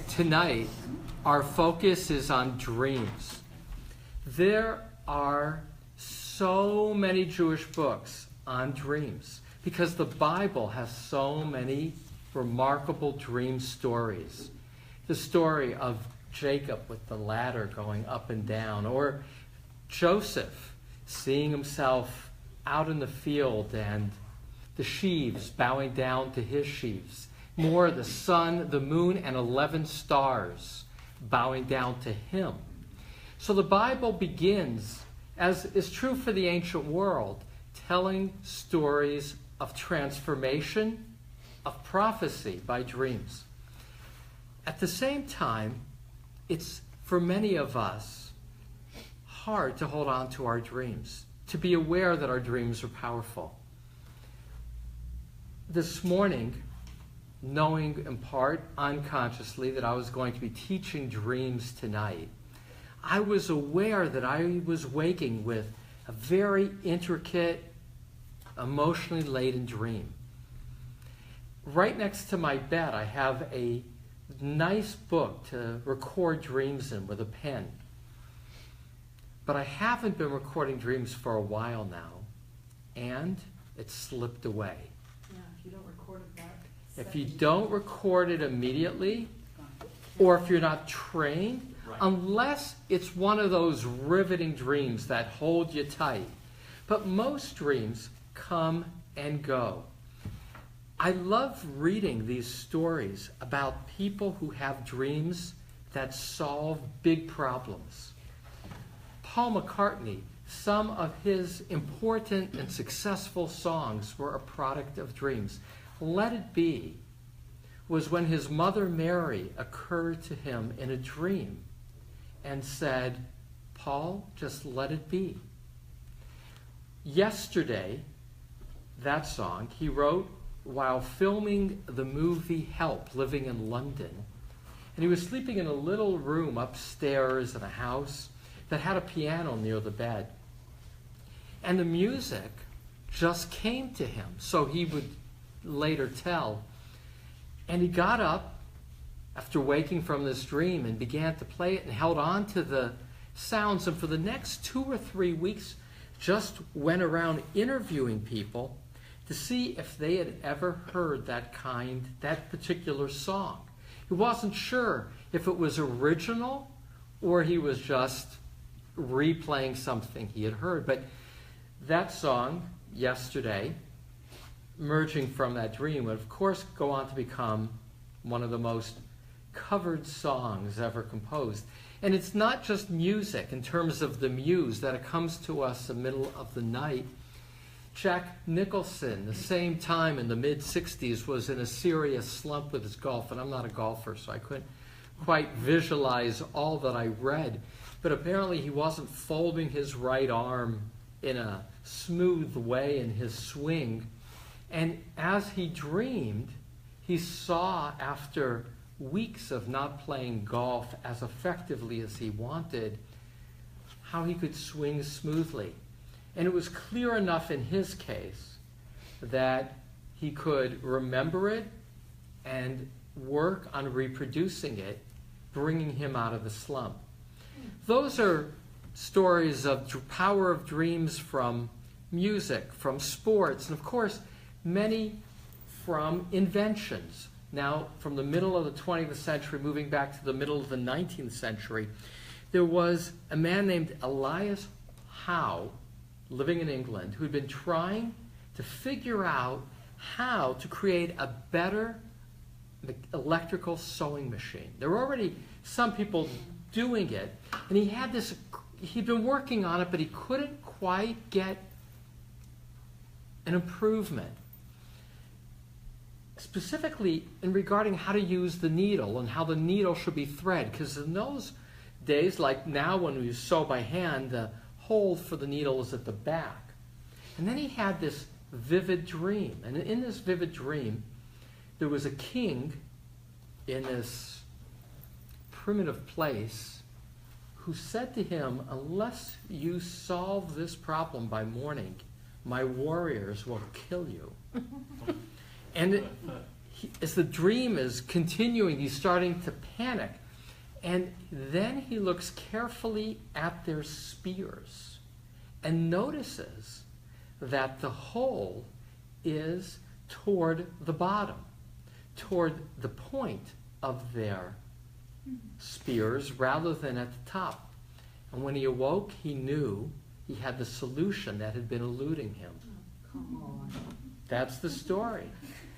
Tonight, our focus is on dreams. There are so many Jewish books on dreams because the Bible has so many remarkable dream stories. The story of Jacob with the ladder going up and down, or Joseph seeing himself out in the field and the sheaves bowing down to his sheaves. More, the sun, the moon, and 11 stars bowing down to him. So the Bible begins, as is true for the ancient world, telling stories of transformation, of prophecy by dreams. At the same time, it's, for many of us, hard to hold on to our dreams, to be aware that our dreams are powerful. This morning, knowing in part, unconsciously, that I was going to be teaching dreams tonight, I was aware that I was waking with a very intricate, emotionally laden dream. Right next to my bed, I have a nice book to record dreams in with a pen. But I haven't been recording dreams for a while now, and it slipped away. Yeah, if you don't record it back. If you don't record it immediately, or if you're not trained, unless it's one of those riveting dreams that hold you tight. But most dreams come and go. I love reading these stories about people who have dreams that solve big problems. Paul McCartney, some of his important and successful songs were a product of dreams. Let It Be was when his mother Mary occurred to him in a dream and said, Paul, just let it be. Yesterday, that song, he wrote while filming the movie Help, living in London. And he was sleeping in a little room upstairs in a house that had a piano near the bed. And the music just came to him, so he would later tell. And he got up after waking from this dream and began to play it and held on to the sounds. And for the next 2 or 3 weeks, just went around interviewing people to see if they had ever heard that particular song. He wasn't sure if it was original or he was just replaying something he had heard. But that song, Yesterday, emerging from that dream, would of course go on to become one of the most covered songs ever composed. And it's not just music in terms of the muse, that it comes to us in the middle of the night. Jack Nicholson, the same time in the mid-60s, was in a serious slump with his golf, and I'm not a golfer, so I couldn't quite visualize all that I read. But apparently he wasn't folding his right arm in a smooth way in his swing. And as he dreamed, he saw, after weeks of not playing golf as effectively as he wanted, how he could swing smoothly. And it was clear enough in his case that he could remember it and work on reproducing it, bringing him out of the slump. Those are stories of power of dreams from music, from sports, and of course, many from inventions. Now, from the middle of the 20th century, moving back to the middle of the 19th century, there was a man named Elias Howe, living in England, who had been trying to figure out how to create a better electrical sewing machine. There were already some people doing it, and he'd been working on it, but he couldn't quite get an improvement. Specifically in regarding how to use the needle and how the needle should be thread, because in those days, like now when we sew by hand, the hole for the needle is at the back. And then he had this vivid dream, and in this vivid dream, there was a king in this primitive place who said to him, unless you solve this problem by morning, my warriors will kill you. And as the dream is continuing, he's starting to panic. And then he looks carefully at their spears and notices that the hole is toward the bottom, toward the point of their spears rather than at the top. And when he awoke, he knew he had the solution that had been eluding him. Come on. That's the story.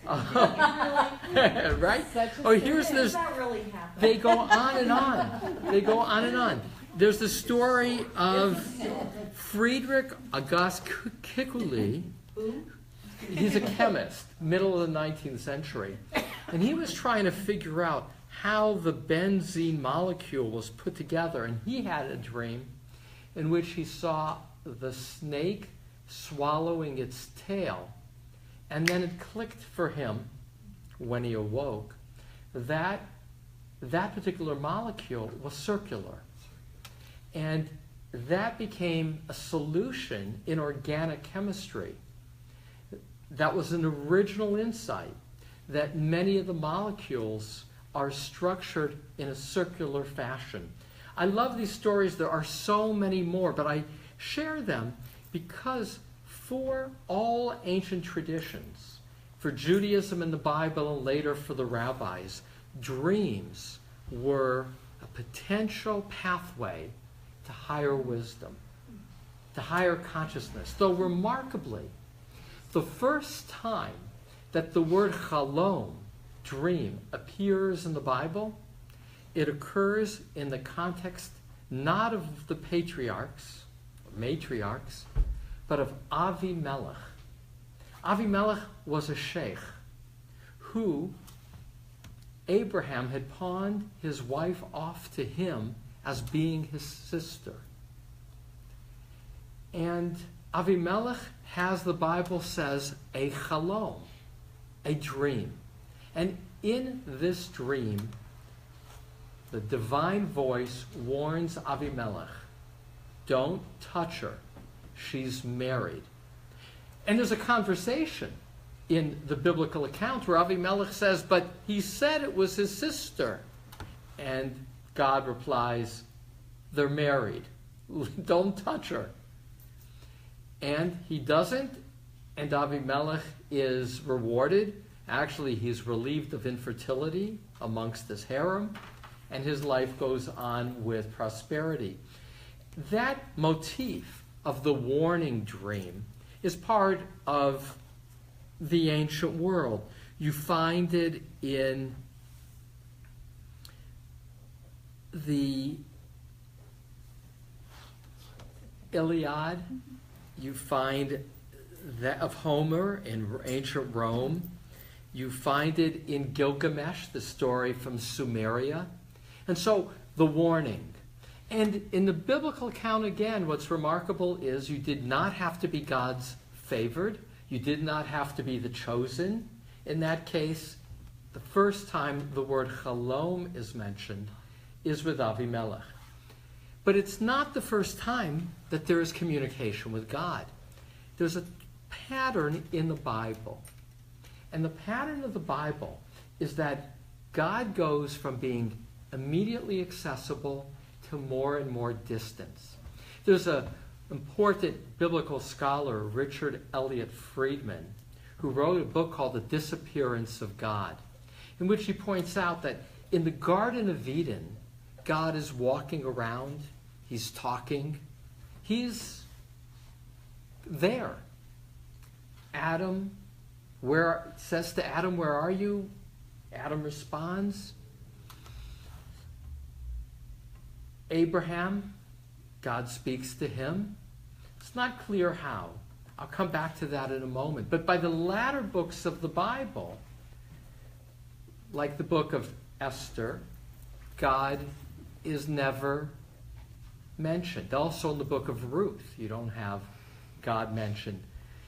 Right? Oh, here's this. That really happened. They go on and on. They go on and on. There's the story of Friedrich August Kekule. He's a chemist, middle of the 19th century. And he was trying to figure out how the benzene molecule was put together. And he had a dream in which he saw the snake swallowing its tail. And then it clicked for him when he awoke that that particular molecule was circular. And that became a solution in organic chemistry. That was an original insight, that many of the molecules are structured in a circular fashion. I love these stories. There are so many more, but I share them because for all ancient traditions, for Judaism and the Bible and later for the rabbis, dreams were a potential pathway to higher wisdom, to higher consciousness. Though remarkably, the first time that the word chalom, dream, appears in the Bible, it occurs in the context not of the patriarchs, or matriarchs, but of Avimelech. Avimelech was a sheikh who Abraham had pawned his wife off to him as being his sister. And Avimelech has, the Bible says, a chalom, a dream. And in this dream, the divine voice warns Avimelech, don't touch her. She's married. And there's a conversation in the biblical account where Avimelech says, but he said it was his sister. And God replies, they're married. Don't touch her. And he doesn't, and Avimelech is rewarded. Actually, he's relieved of infertility amongst his harem, and his life goes on with prosperity. That motif of the warning dream is part of the ancient world. You find it in the Iliad. You find that of Homer in ancient Rome. You find it in Gilgamesh, the story from Sumeria. And so the warning. And in the biblical account, again, what's remarkable is you did not have to be God's favored. You did not have to be the chosen. In that case, the first time the word chalom is mentioned is with Avimelech. But it's not the first time that there is communication with God. There's a pattern in the Bible. And the pattern of the Bible is that God goes from being immediately accessible to more and more distance. There's an important biblical scholar, Richard Elliott Friedman, who wrote a book called The Disappearance of God, in which he points out that in the Garden of Eden, God is walking around, he's talking, he's there. Adam, says to Adam, where are you? Adam responds. Abraham, God speaks to him. It's not clear how. I'll come back to that in a moment. But by the latter books of the Bible, like the book of Esther, God is never mentioned. Also in the book of Ruth, you don't have God mentioned.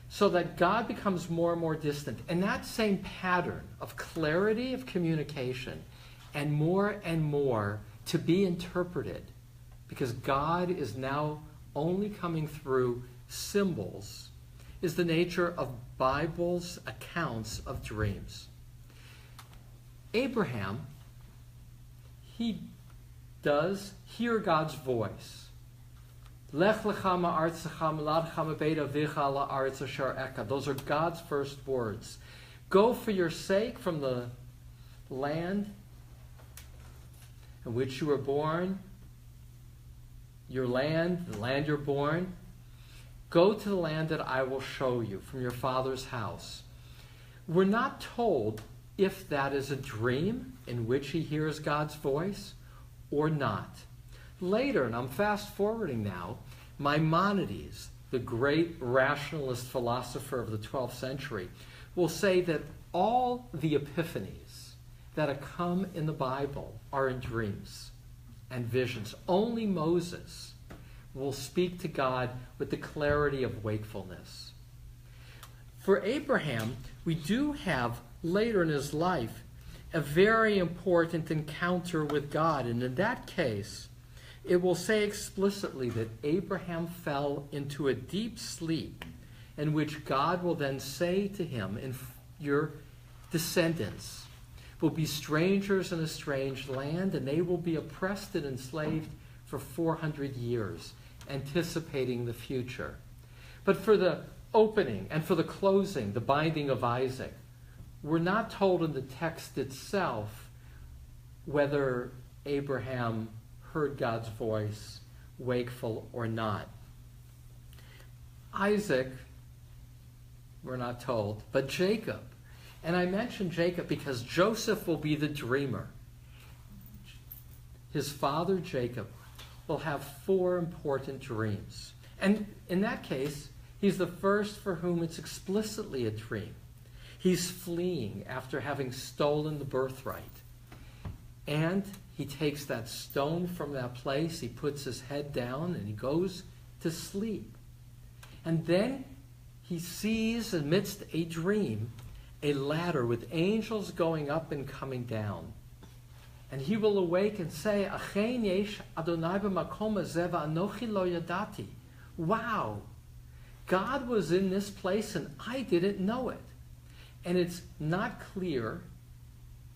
So that God becomes more and more distant. And that same pattern of clarity of communication and more to be interpreted, because God is now only coming through symbols, is the nature of Bible's accounts of dreams. Abraham, he does hear God's voice. Lech lecha ma'artzecha meladcha mebeit avicha la'aretz asher eka. Those are God's first words. Go for your sake from the land in which you were born, your land, the land you're born. Go to the land that I will show you from your father's house. We're not told if that is a dream in which he hears God's voice or not. Later, and I'm fast forwarding now, Maimonides, the great rationalist philosopher of the 12th century, will say that all the epiphanies that come in the Bible are in dreams and visions. Only Moses will speak to God with the clarity of wakefulness. For Abraham, we do have later in his life a very important encounter with God. And in that case, it will say explicitly that Abraham fell into a deep sleep in which God will then say to him, and your descendants will be strangers in a strange land, and they will be oppressed and enslaved for 400 years, anticipating the future. But for the opening and for the closing, the binding of Isaac, we're not told in the text itself whether Abraham heard God's voice, wakeful or not. Isaac, we're not told, but Jacob. And I mention Jacob because Joseph will be the dreamer. His father, Jacob, will have 4 important dreams. And in that case, he's the first for whom it's explicitly a dream. He's fleeing after having stolen the birthright. And he takes that stone from that place, he puts his head down, and he goes to sleep. And then he sees, amidst a dream, a ladder with angels going up and coming down. And he will awake and say, Achen yesh Adonai b'makom hazeh v'anochi lo yadati. Wow, God was in this place and I didn't know it. And it's not clear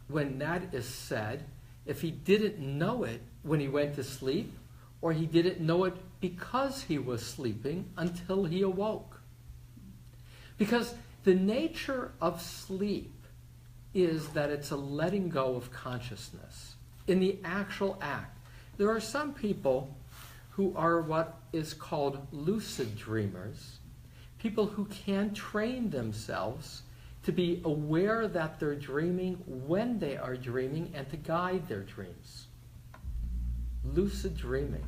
when that is said if he didn't know it when he went to sleep, or he didn't know it because he was sleeping until he awoke. Because the nature of sleep is that it's a letting go of consciousness in the actual act. There are some people who are what is called lucid dreamers, people who can train themselves to be aware that they're dreaming when they are dreaming and to guide their dreams. Lucid dreaming.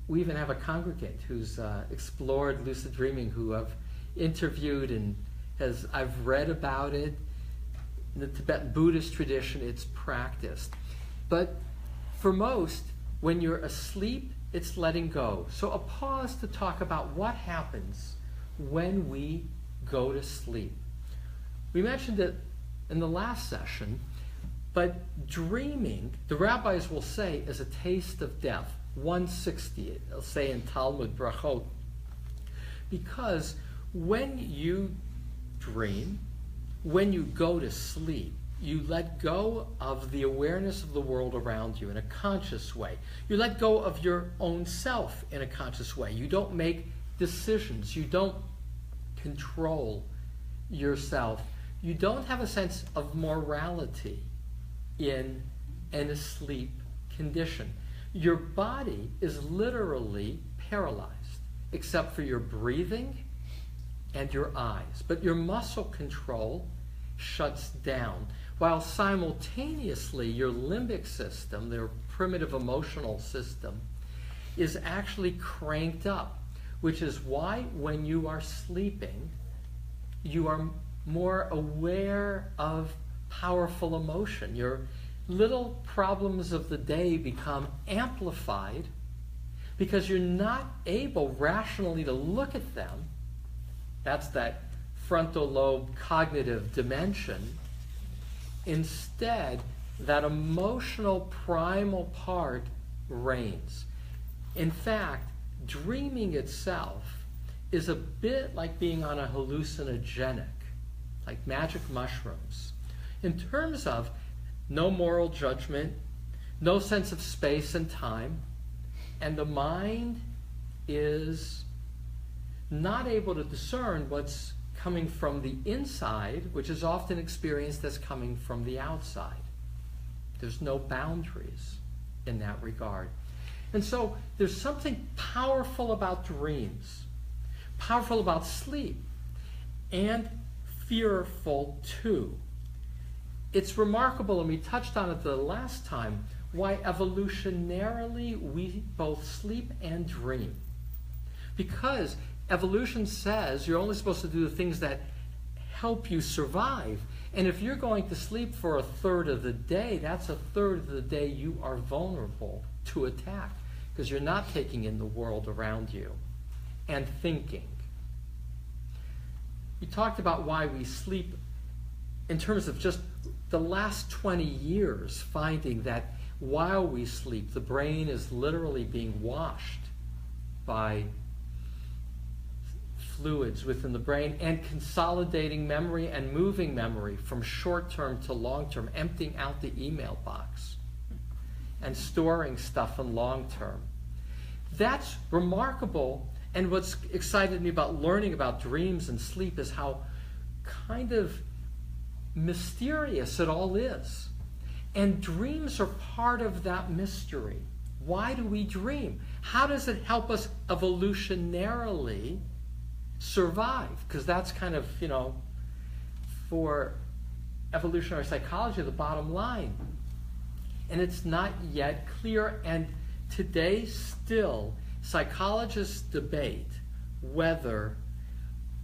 We even have a congregant who's explored lucid dreaming, who I've interviewed and I've read about it. In the Tibetan Buddhist tradition, it's practiced. But for most, when you're asleep, it's letting go. So a pause to talk about what happens when we go to sleep. We mentioned it in the last session, but dreaming, the rabbis will say, is a taste of death. 160, they'll say in Talmud Brachot. Because when you dream, when you go to sleep, you let go of the awareness of the world around you in a conscious way. You let go of your own self in a conscious way. You don't make decisions. You don't control yourself. You don't have a sense of morality in an asleep condition. Your body is literally paralyzed, except for your breathing and your eyes. But your muscle control shuts down, while simultaneously your limbic system, their primitive emotional system, is actually cranked up, which is why when you are sleeping, you are more aware of powerful emotion. Your little problems of the day become amplified because you're not able rationally to look at them. That's that frontal lobe cognitive dimension. Instead, that emotional primal part reigns. In fact, dreaming itself is a bit like being on a hallucinogenic, like magic mushrooms, in terms of no moral judgment, no sense of space and time, and the mind is not able to discern what's coming from the inside, which is often experienced as coming from the outside. There's no boundaries in that regard. And so there's something powerful about dreams, powerful about sleep, and fearful too. It's remarkable, and we touched on it the last time, why evolutionarily we both sleep and dream. Because evolution says you're only supposed to do the things that help you survive. And if you're going to sleep for a third of the day, that's a third of the day you are vulnerable to attack, because you're not taking in the world around you and thinking. We talked about why we sleep in terms of just the last 20 years, finding that while we sleep, the brain is literally being washed by fluids within the brain and consolidating memory and moving memory from short-term to long-term, emptying out the email box and storing stuff in long-term. That's remarkable, and what's excited me about learning about dreams and sleep is how kind of mysterious it all is. And dreams are part of that mystery. Why do we dream? How does it help us evolutionarily survive? Because that's kind of, for evolutionary psychology, the bottom line. And it's not yet clear, and today still, psychologists debate whether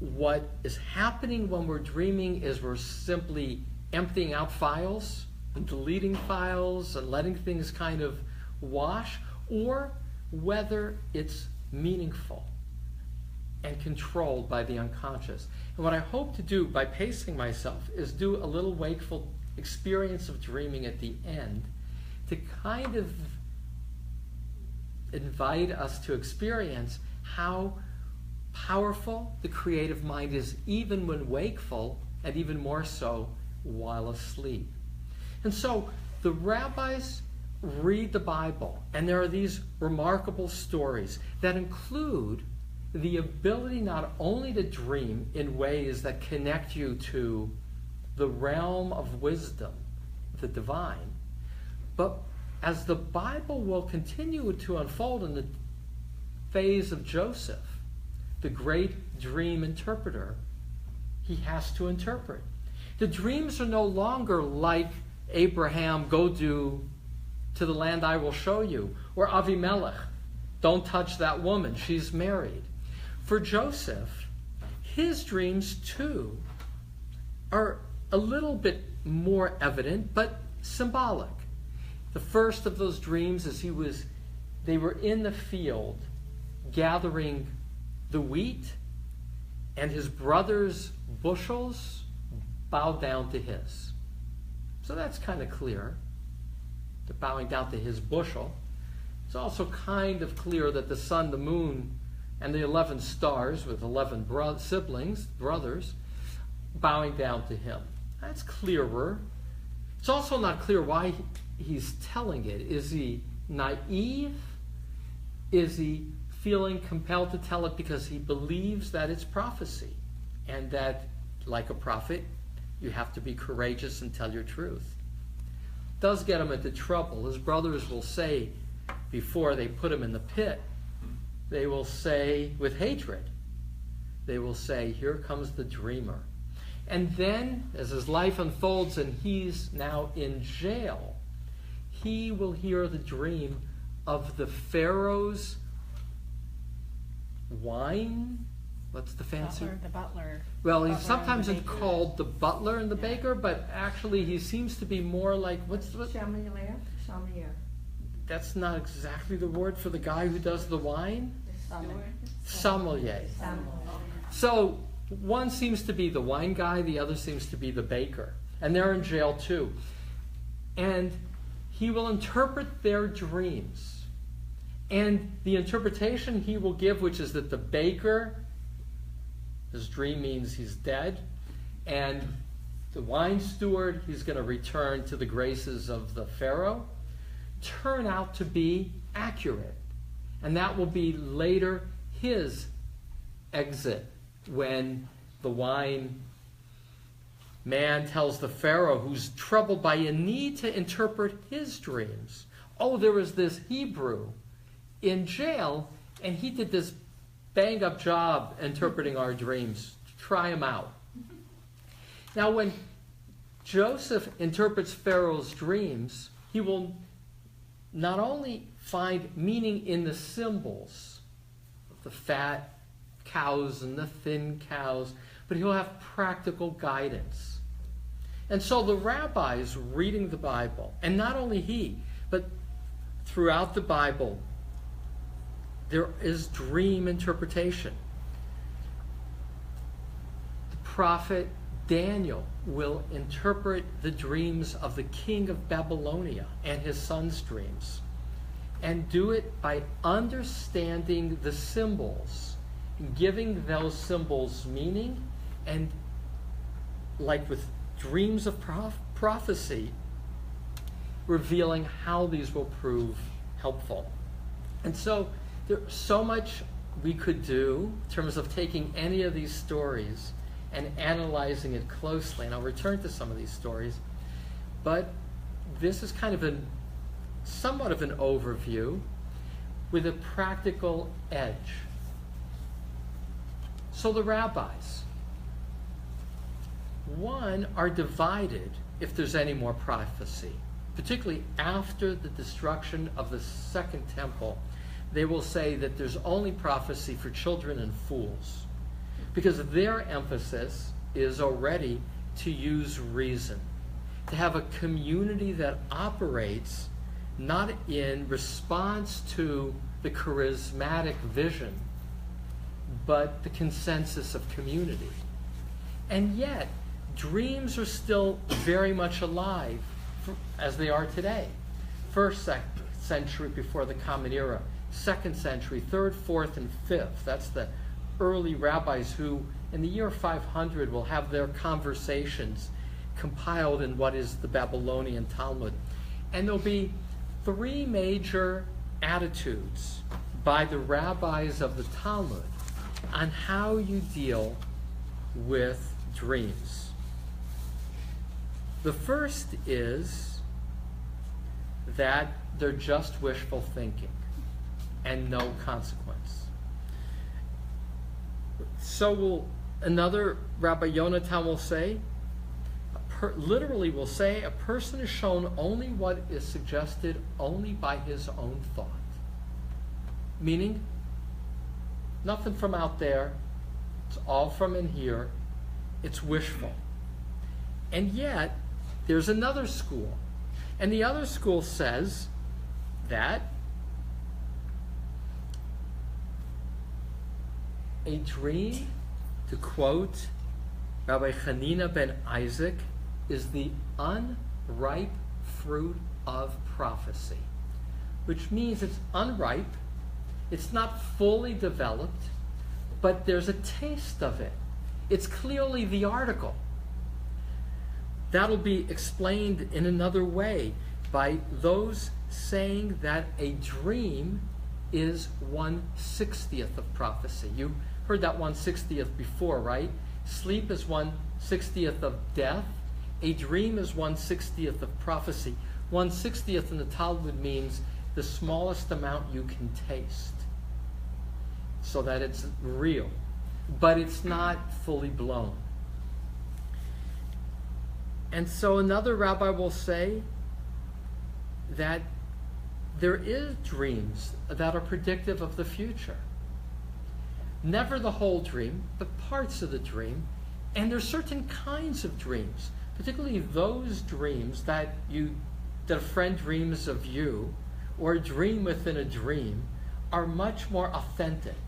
what is happening when we're dreaming is we're simply emptying out files and deleting files and letting things kind of wash, or whether it's meaningful and controlled by the unconscious. And what I hope to do by pacing myself is do a little wakeful experience of dreaming at the end to kind of invite us to experience how powerful the creative mind is even when wakeful, and even more so while asleep. And so the rabbis read the Bible, and there are these remarkable stories that include the ability not only to dream in ways that connect you to the realm of wisdom, the divine, but as the Bible will continue to unfold in the phase of Joseph, the great dream interpreter, he has to interpret. The dreams are no longer like Abraham, go to the land I will show you, or Avimelech, don't touch that woman, she's married. For Joseph, his dreams too are a little bit more evident, but symbolic. The first of those dreams is they were in the field gathering the wheat, and his brother's bushels bowed down to his. So that's kind of clear, the bowing down to his bushel. It's also kind of clear that the sun, the moon, and the 11 stars with 11 brothers, bowing down to him. That's clearer. It's also not clear why he's telling it. Is he naive? Is he feeling compelled to tell it because he believes that it's prophecy, and that, like a prophet, you have to be courageous and tell your truth? Does get him into trouble. His brothers will say, before they put him in the pit, they will say, with hatred, they will say, here comes the dreamer. And then, as his life unfolds and he's now in jail, he will hear the dream of the Pharaoh's wine. What's the fancy? The butler. Well, he's sometimes called the butler and the baker, but actually he seems to be more like, what's the... Sommelier. That's not exactly the word for the guy who does the wine. Sommelier. So one seems to be the wine guy, the other seems to be the baker. And they're in jail too. And he will interpret their dreams. And the interpretation he will give, which is that the baker, his dream means he's dead, and the wine steward, he's going to return to the graces of the Pharaoh, turn out to be accurate. And that will be later his exit when the wine man tells the Pharaoh, who's troubled by a need to interpret his dreams. Oh, there was this Hebrew in jail, and he did this bang-up job interpreting our dreams. Try him out. Now, when Joseph interprets Pharaoh's dreams, he will not only find meaning in the symbols, the fat cows and the thin cows, but he'll have practical guidance. And so the rabbis reading the Bible, and not only he, but throughout the Bible, there is dream interpretation. The prophet Daniel will interpret the dreams of the king of Babylonia and his son's dreams, and do it by understanding the symbols, giving those symbols meaning, and like with dreams of prophecy, revealing how these will prove helpful. And so there's so much we could do in terms of taking any of these stories and analyzing it closely. And I'll return to some of these stories. But this is kind of somewhat of an overview with a practical edge. So the rabbis, one, are divided if there's any more prophecy, particularly after the destruction of the Second Temple. They will say that there's only prophecy for children and fools, because their emphasis is already to use reason, to have a community that operates not in response to the charismatic vision, but the consensus of community. And yet, dreams are still very much alive as they are today. First century before the Common Era, second century, third, fourth, and fifth. That's the early rabbis who, in the year 500, will have their conversations compiled in what is the Babylonian Talmud. And there'll be three major attitudes by the rabbis of the Talmud on how you deal with dreams. The first is that they're just wishful thinking and no consequence. So another Rabbi Yonatan will say, literally will say, a person is shown only what is suggested only by his own thought. Meaning, nothing from out there, it's all from in here, it's wishful. And yet, there's another school. And the other school says that a dream, to quote Rabbi Hanina ben Isaac, is the unripe fruit of prophecy, which means it's unripe, it's not fully developed, but there's a taste of it. It's clearly the article. That'll be explained in another way by those saying that a dream is 1/60th of prophecy. You heard that 1/60th before, right? Sleep is 1/60th of death. A dream is 1/60th of prophecy. 1/60th in the Talmud means the smallest amount you can taste, so that it's real, but it's not fully blown. And so another rabbi will say that there is dreams that are predictive of the future. Never the whole dream, but parts of the dream. And there's certain kinds of dreams, particularly those dreams that a friend dreams of you, or a dream within a dream, are much more authentic.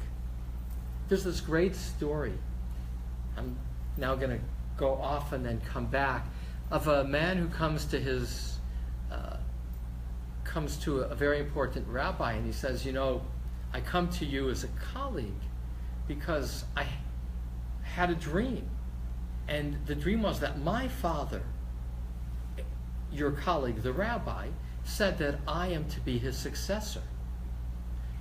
There's this great story. I'm now going to go off and then come back, of a man who comes to a very important rabbi, and he says, I come to you as a colleague because I had a dream. And the dream was that my father, your colleague, the rabbi, said that I am to be his successor.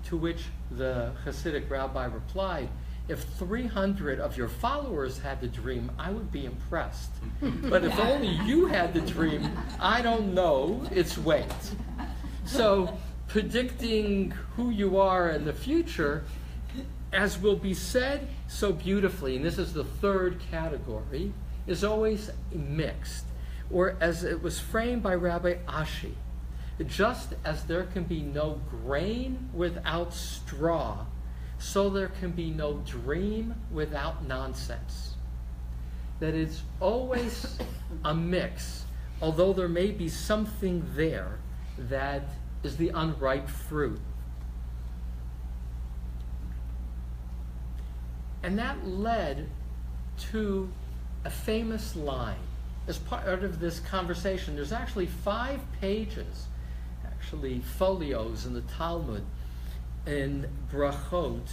To which the Hasidic rabbi replied, if 300 of your followers had the dream, I would be impressed. But if only you had the dream, I don't know its weight. So predicting who you are in the future, as will be said so beautifully, and this is the third category, is always mixed. Or as it was framed by Rabbi Ashi, just as there can be no grain without straw, so there can be no dream without nonsense. That it's always a mix, although there may be something there that is the unripe fruit. And that led to a famous line. As part of this conversation, there's actually 5 pages, actually folios in the Talmud, in Brachot,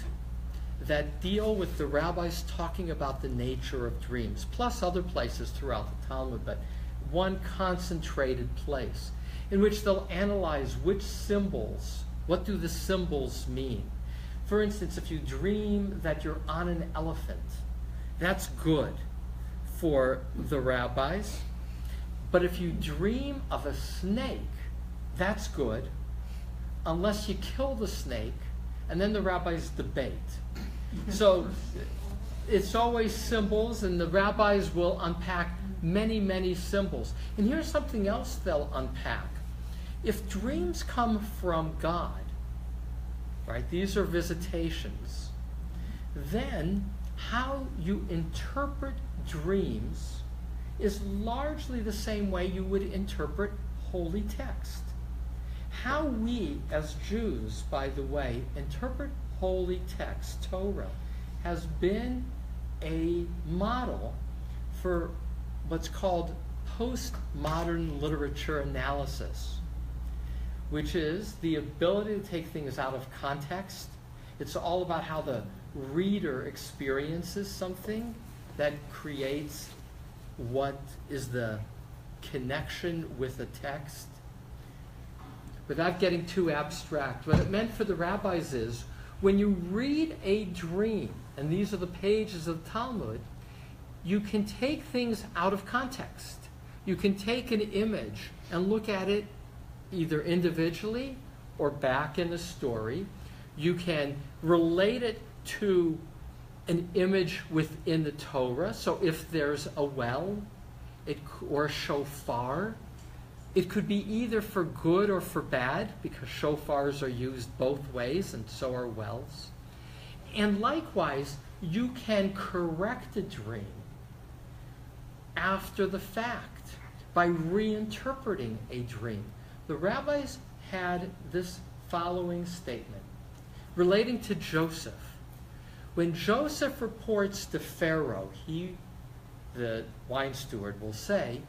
that deal with the rabbis talking about the nature of dreams, plus other places throughout the Talmud, but one concentrated place in which they'll analyze which symbols, what do the symbols mean. For instance, if you dream that you're on an elephant, that's good for the rabbis. But if you dream of a snake, that's good, unless you kill the snake, and then the rabbis debate. So it's always symbols, and the rabbis will unpack many, many symbols. And here's something else they'll unpack. If dreams come from God, right, these are visitations, then how you interpret dreams is largely the same way you would interpret holy text. How we, as Jews, by the way, interpret holy text, Torah, has been a model for what's called postmodern literature analysis, which is the ability to take things out of context. It's all about how the reader experiences something that creates what is the connection with the text. Without getting too abstract, what it meant for the rabbis is, when you read a dream, and these are the pages of the Talmud, you can take things out of context. You can take an image and look at it either individually or back in the story. You can relate it to an image within the Torah. So if there's a well or a shofar, it could be either for good or for bad, because shofars are used both ways, and so are wells. And likewise, you can correct a dream after the fact by reinterpreting a dream. The rabbis had this following statement relating to Joseph. When Joseph reports to Pharaoh, he, the wine steward, will say,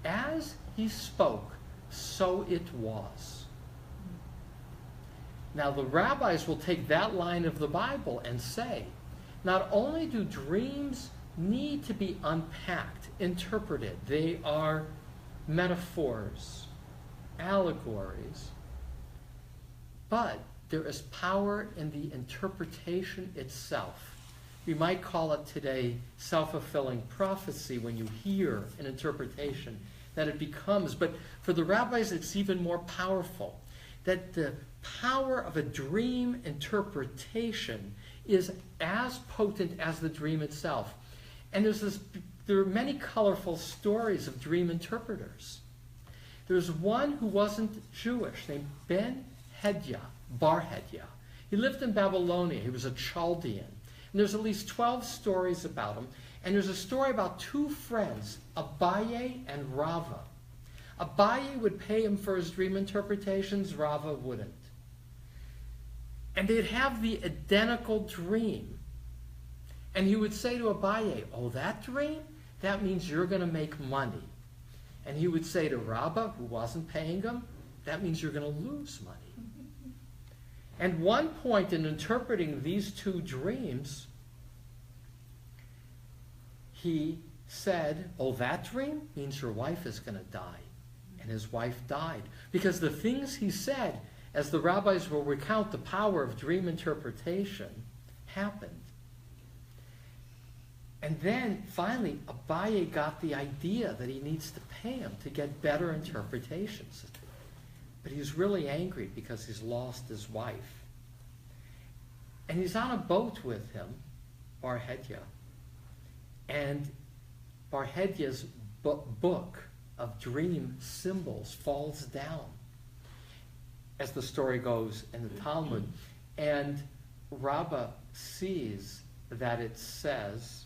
as he spoke, so it was. Now the rabbis will take that line of the Bible and say, not only do dreams need to be unpacked, interpreted, they are metaphors, allegories, but there is power in the interpretation itself. We might call it today self-fulfilling prophecy when you hear an interpretation that it becomes. But for the rabbis, it's even more powerful. That the power of a dream interpretation is as potent as the dream itself. And there are many colorful stories of dream interpreters. There's one who wasn't Jewish, named Bar Hedya. He lived in Babylonia. He was a Chaldean. And there's at least 12 stories about him. And there's a story about 2 friends, Abaye and Rava. Abaye would pay him for his dream interpretations, Rava wouldn't. And they'd have the identical dream. And he would say to Abaye, oh, that dream? That means you're going to make money. And he would say to Rava, who wasn't paying him, that means you're going to lose money. And one point in interpreting these 2 dreams, he said, oh, that dream means your wife is going to die. And his wife died. Because the things he said, as the rabbis will recount the power of dream interpretation, happened. And then, finally, Abaye got the idea that he needs to pay him to get better interpretations. But he's really angry because he's lost his wife. And he's on a boat with him, Barhedya. And Barhedya's book of dream symbols falls down, as the story goes in the Talmud. And Rabbi sees that it says,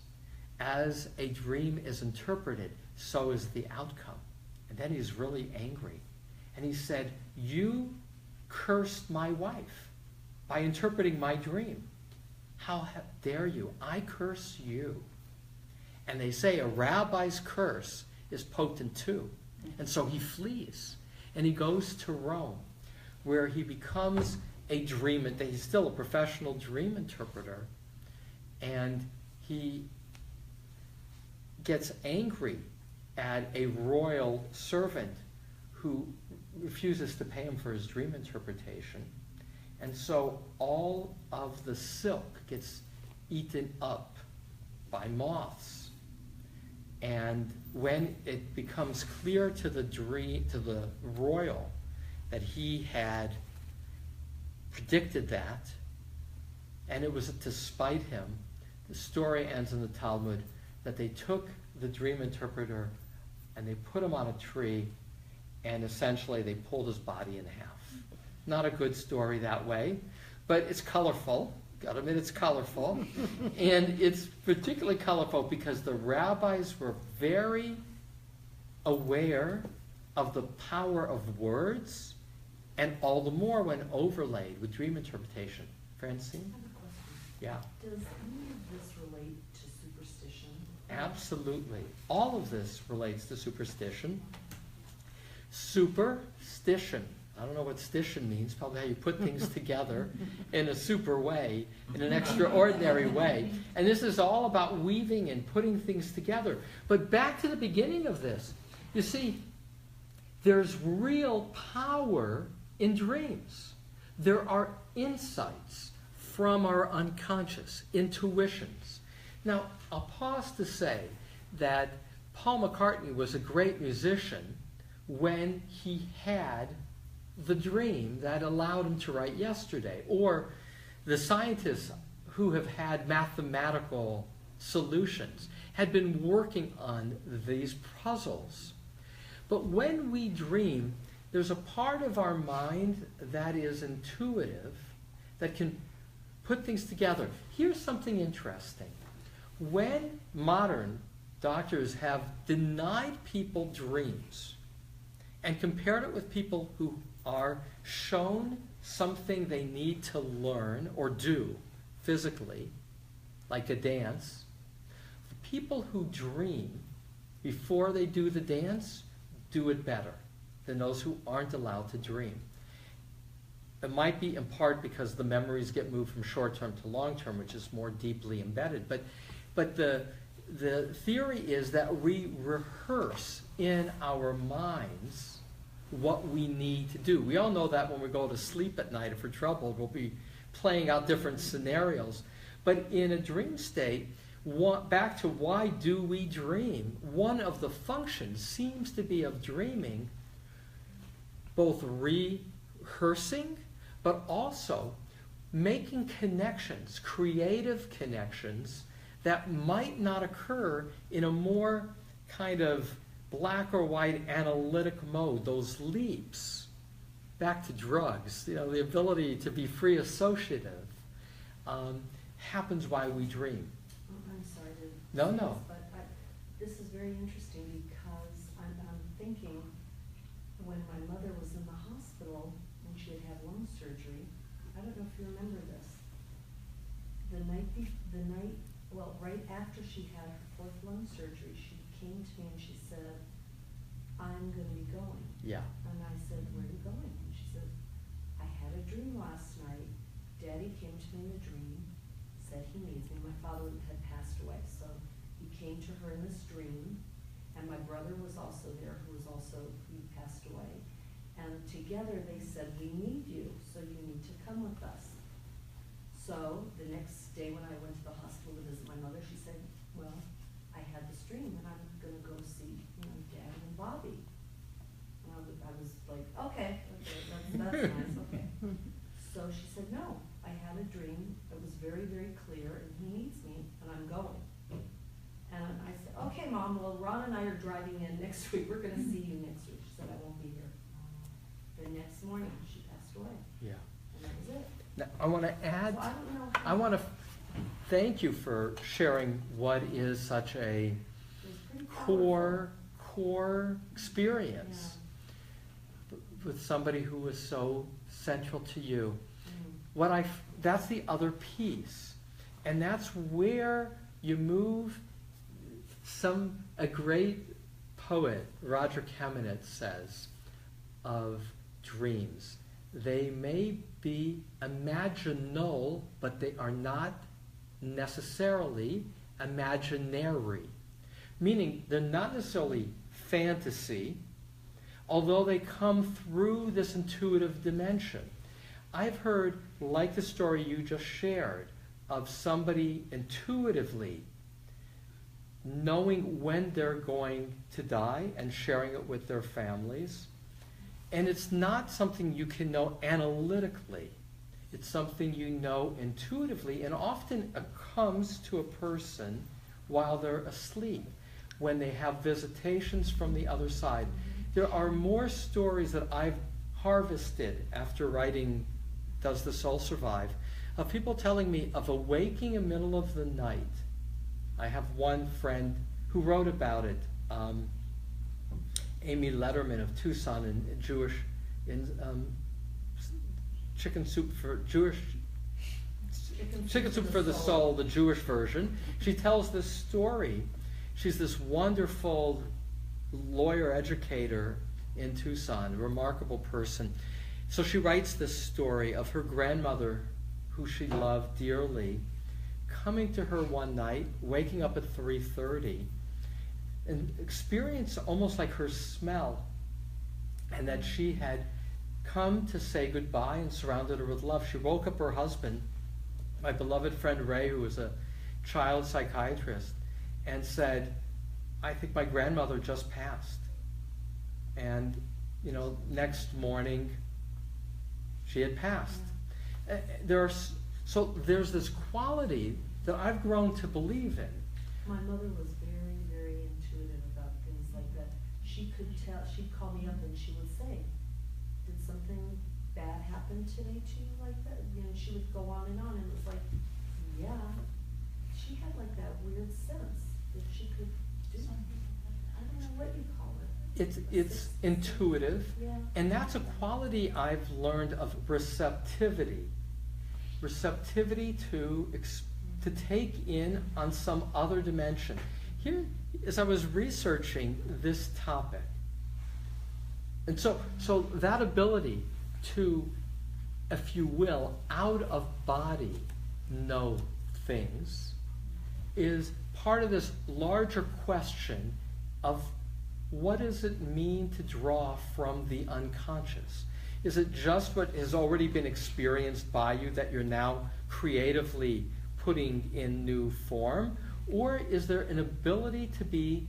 as a dream is interpreted, so is the outcome. And then he's really angry. And he said, you cursed my wife by interpreting my dream. How dare you? I curse you. And they say a rabbi's curse is potent too. And so he flees. And he goes to Rome, where he becomes a dream, he's still a professional dream interpreter. And he gets angry at a royal servant who refuses to pay him for his dream interpretation. And so all of the silk gets eaten up by moths. And when it becomes clear to the royal that he had predicted that, and it was to spite him, the story ends in the Talmud that they took the dream interpreter and they put him on a tree, and essentially they pulled his body in half. Not a good story that way, but it's colorful. Gotta admit, it's colorful. And it's particularly colorful because the rabbis were very aware of the power of words, and all the more when overlaid with dream interpretation. Francine? I have a question. Yeah. Does any of this relate to superstition? Absolutely. All of this relates to superstition. Superstition. I don't know what stition means, probably how you put things together in a super way, in an extraordinary way. And this is all about weaving and putting things together. But back to the beginning of this, you see, there's real power in dreams. There are insights from our unconscious, intuitions. Now, I'll pause to say that Paul McCartney was a great musician when he had the dream that allowed him to write Yesterday, or the scientists who have had mathematical solutions had been working on these puzzles. But when we dream, there's a part of our mind that is intuitive, that can put things together. Here's something interesting. When modern doctors have denied people dreams and compared it with people who are shown something they need to learn or do physically, like a dance, the people who dream before they do the dance do it better than those who aren't allowed to dream. It might be in part because the memories get moved from short-term to long-term, which is more deeply embedded. But the theory is that we rehearse in our minds what we need to do. We all know that when we go to sleep at night, if we're troubled, we'll be playing out different scenarios. But in a dream state, back to why do we dream? One of the functions seems to be of dreaming, both rehearsing, but also making connections, creative connections, that might not occur in a more kind of black or white analytic mode, those leaps. Back to drugs, the ability to be free associative happens while we dream. I'm sorry to No, say no. this, but this is very interesting because I'm thinking when my mother was in the hospital and she had had lung surgery, I don't know if you remember this. Well, right after she had her 4th lung surgery, she came to me and she said, I'm going to be going. Yeah. And I said, where are you going? And she said, I had a dream last night. Daddy came to me in a dream, said he needs me. My father had passed away, so he came to her in this dream, and my brother was also there, who passed away. And together they said, we need you, so you need to come with us. So the next day when I went to the hospital to visit my mother, she said, well, I had this dream, and I'm going to go see Dad and Bobby. And I was like, okay, that's nice, okay. So she said, no, I had a dream. It was very, very clear, and he needs me, and I'm going. And I said, okay, Mom, well, Ron and I are driving in next week. We're going to see you next week. She said, I won't be here. The next morning, she passed away. Yeah. And that was it. Now, I want to add, So I don't know I want to thank you for sharing what is such a it was pretty powerful. core experience with somebody who was so central to you. That's the other piece. And that's where you move. A great poet, Roger Kamenetz, says of dreams, they may be imaginal, but they are not necessarily imaginary. Meaning they're not necessarily fantasy, although they come through this intuitive dimension. I've heard, like the story you just shared, of somebody intuitively knowing when they're going to die and sharing it with their families. And it's not something you can know analytically. It's something you know intuitively, and often it comes to a person while they're asleep, when they have visitations from the other side. There are more stories that I've harvested after writing Does the Soul Survive, of people telling me of awaking in the middle of the night. I have one friend who wrote about it, Amy Letterman of Tucson, Chicken Soup for the Soul, the Jewish version. She tells this story. She's this wonderful lawyer educator in Tucson, a remarkable person. So she writes this story of her grandmother, who she loved dearly, coming to her one night, waking up at 3:30, and experience almost like her smell, and that she had come to say goodbye and surrounded her with love. She woke up her husband, my beloved friend Ray, who was a child psychiatrist, and said, I think my grandmother just passed. And, next morning, she had passed. So there's this quality that I've grown to believe in. My mother was very, very intuitive about things like that. She could tell, she'd call me up and she would say, did something bad happen today to you like that? She would go on, and it was like, yeah. She had like that weird sense that she could do something. I don't know what you call it. It's intuitive, yeah. And that's a quality I've learned of receptivity. Receptivity to take in on some other dimension. Here, as I was researching this topic, and so that ability to, if you will, out of body know things is part of this larger question of what does it mean to draw from the unconscious? Is it just what has already been experienced by you that you're now creatively putting in new form? Or is there an ability to be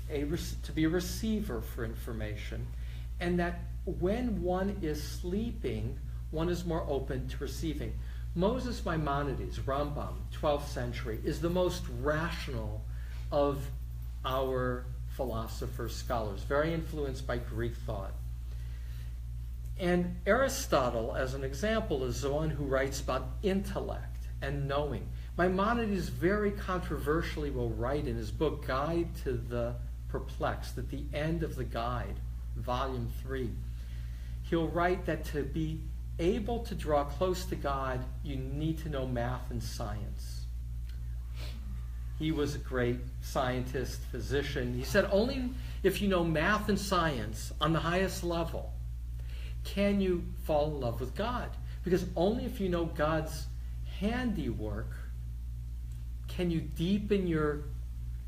a receiver for information, and that when one is sleeping, one is more open to receiving? Moses Maimonides, Rambam, 12th century, is the most rational of our philosophers, scholars, very influenced by Greek thought. And Aristotle, as an example, is the one who writes about intellect and knowing. Maimonides very controversially will write in his book, Guide to the Perplexed, at the end of the guide, volume 3, he'll write that to be able to draw close to God, you need to know math and science. He was a great scientist, physician. He said, only if you know math and science on the highest level can you fall in love with God. Because only if you know God's handiwork can you deepen your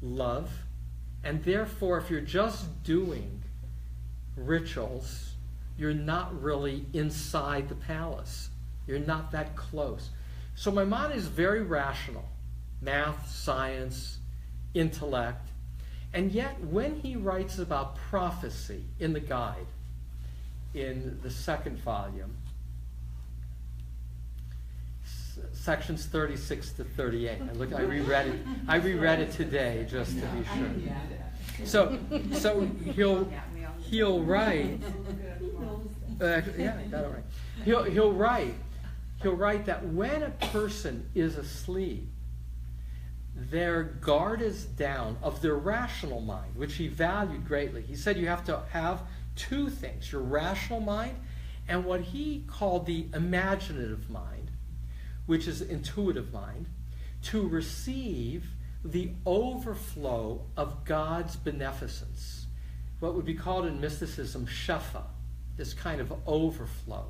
love? And therefore, if you're just doing rituals, you're not really inside the palace. You're not that close. So Maimonides is very rational. Math, science, intellect. And yet, when he writes about prophecy in the guide, in the second volume, sections 36 to 38. I reread it. I reread it today just to be sure. So he'll write. Yeah, I got it right. He'll write that when a person is asleep, their guard is down of their rational mind, which he valued greatly. He said you have to have two things: your rational mind and what he called the imaginative mind, which is intuitive mind, to receive the overflow of God's beneficence, what would be called in mysticism shefa, this kind of overflow.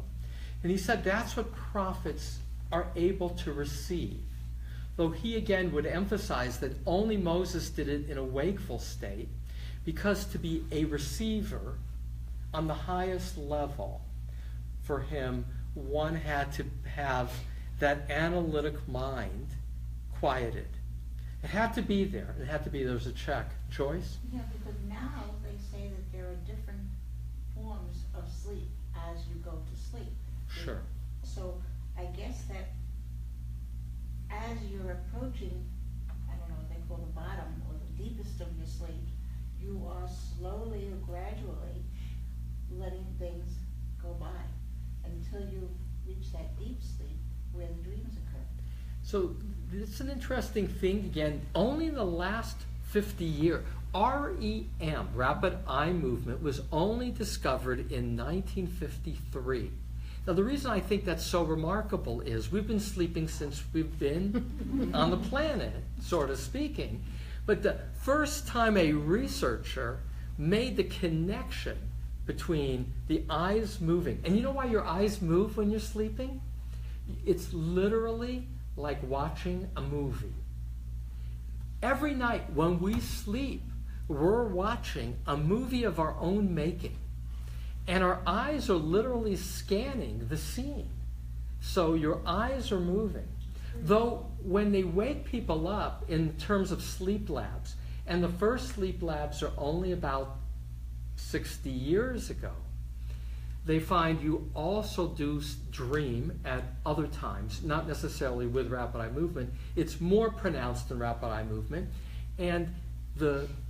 And he said that's what prophets are able to receive, though he again would emphasize that only Moses did it in a wakeful state, because to be a receiver on the highest level for him, one had to have that analytic mind quieted. It had to be there. It had to be, there was a check. Joyce? Yeah, because now they say that there are different forms of sleep as you go to sleep. Sure. So I guess that as you're approaching, I don't know what they call the bottom or the deepest of your sleep, you are slowly or gradually letting things go by until you reach that deep sleep where the dreams occur. So it's an interesting thing, again, only in the last 50 years. REM, rapid eye movement, was only discovered in 1953. Now the reason I think that's so remarkable is we've been sleeping since we've been on the planet, sort of speaking. But the first time a researcher made the connection between the eyes moving, and you know why your eyes move when you're sleeping? It's literally like watching a movie. Every night when we sleep, we're watching a movie of our own making. And our eyes are literally scanning the scene. So your eyes are moving. Though when they wake people up in terms of sleep labs, and the first sleep labs are only about 60 years ago, they find you also do dream at other times, not necessarily with rapid eye movement. It's more pronounced in rapid eye movement. And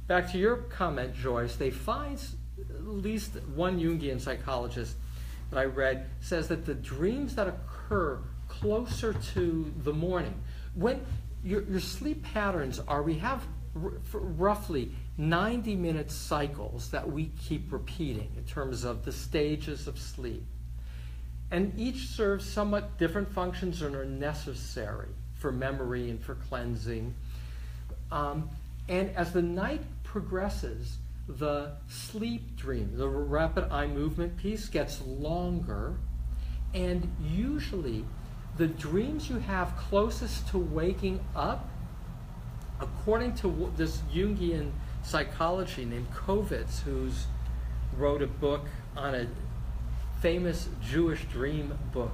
back to your comment, Joyce, they find, at least one Jungian psychologist that I read says that the dreams that occur closer to the morning, when your sleep patterns are, we have roughly 90-minute cycles that we keep repeating in terms of the stages of sleep. And each serves somewhat different functions and are necessary for memory and for cleansing. And as the night progresses, the sleep dream, the rapid eye movement piece, gets longer, and usually the dreams you have closest to waking up, according to this Jungian psychology named Kovitz, who's wrote a book on a famous Jewish dream book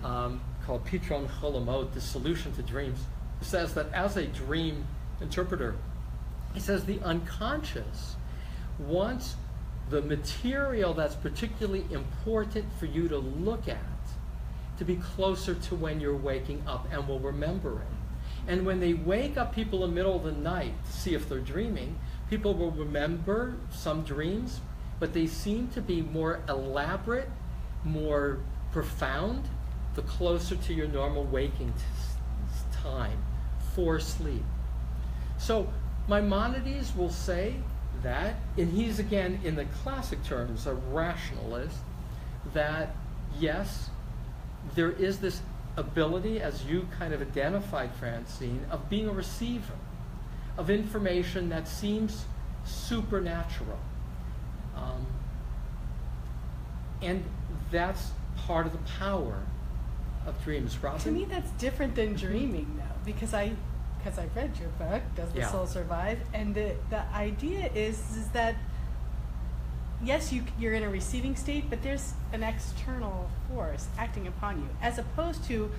called Pitron Cholamot, The Solution to Dreams, says that as a dream interpreter, he says the unconscious wants the material that's particularly important for you to look at to be closer to when you're waking up, and will remember it. And when they wake up people in the middle of the night to see if they're dreaming, people will remember some dreams, but they seem to be more elaborate, more profound, the closer to your normal waking time for sleep. So Maimonides will say that, and he's again in the classic terms a rationalist, that yes, there is this ability, as you kind of identified, Francine, of being a receiver of information that seems supernatural. And that's part of the power of dreams. Robin? To me, that's different than dreaming, though, because I because I've read your book, Does the Yeah. Soul Survive? And the idea is that, yes, you're in a receiving state, but there's an external force acting upon you, as opposed to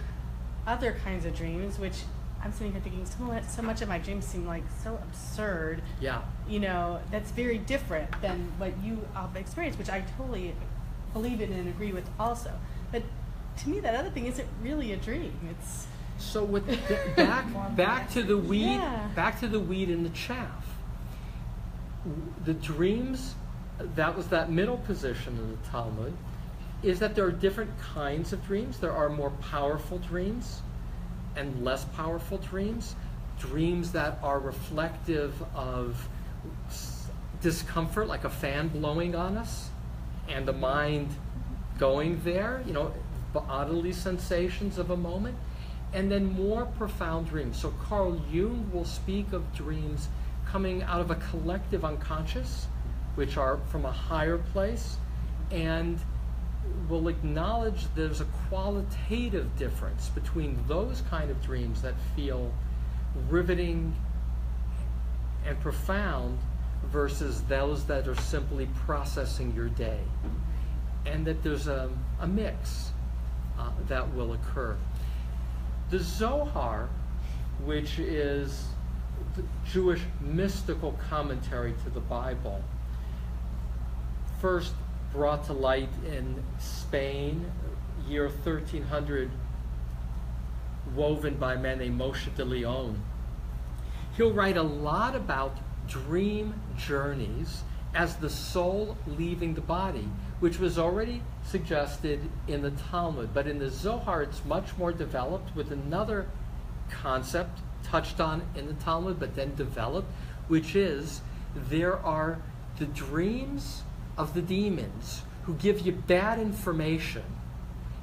other kinds of dreams, which I'm sitting here thinking so much of my dreams seem like so absurd. Yeah. You know, that's very different than what you experienced, which I totally believe in and agree with also. But to me, that other thing isn't really a dream. It's So with back to the weed, Yeah. back to the weed and the chaff. The dreams, that was that middle position in the Talmud, is that there are different kinds of dreams. There are more powerful dreams and less powerful dreams. Dreams that are reflective of discomfort, like a fan blowing on us, and the mind going there, bodily sensations of a moment. And then more profound dreams. So Carl Jung will speak of dreams coming out of a collective unconscious, which are from a higher place, and will acknowledge there's a qualitative difference between those kind of dreams that feel riveting and profound versus those that are simply processing your day. And that there's a mix that will occur. The Zohar, which is the Jewish mystical commentary to the Bible, first brought to light in Spain, year 1300, woven by a man named Moshe de Leon. He'll write a lot about dream journeys as the soul leaving the body, which was already suggested in the Talmud. But in the Zohar, it's much more developed with another concept touched on in the Talmud, but then developed, which is there are the dreams of the demons who give you bad information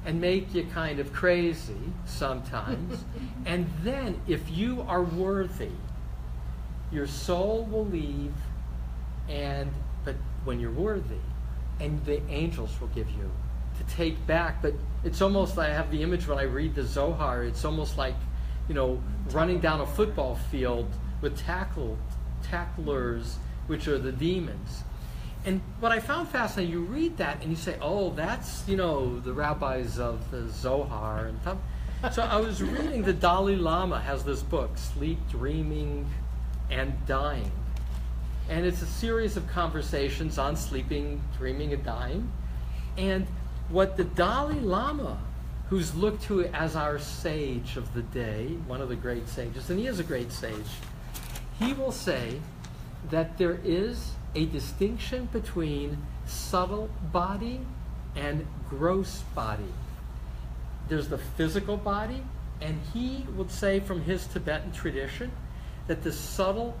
and make you kind of crazy sometimes. And then if you are worthy, your soul will leave, but when you're worthy, and the angels will give you to take back. But it's almost, I have the image when I read the Zohar, it's almost like, running down a football field with tacklers, which are the demons. And what I found fascinating, you read that and you say, oh, that's, the rabbis of the Zohar. And so I was reading, the Dalai Lama has this book, Sleep, Dreaming, and Dying. And it's a series of conversations on sleeping, dreaming, and dying. And what the Dalai Lama, who's looked to as our sage of the day, one of the great sages, and he is a great sage, he will say that there is a distinction between subtle body and gross body. There's the physical body, and he would say from his Tibetan tradition that the subtle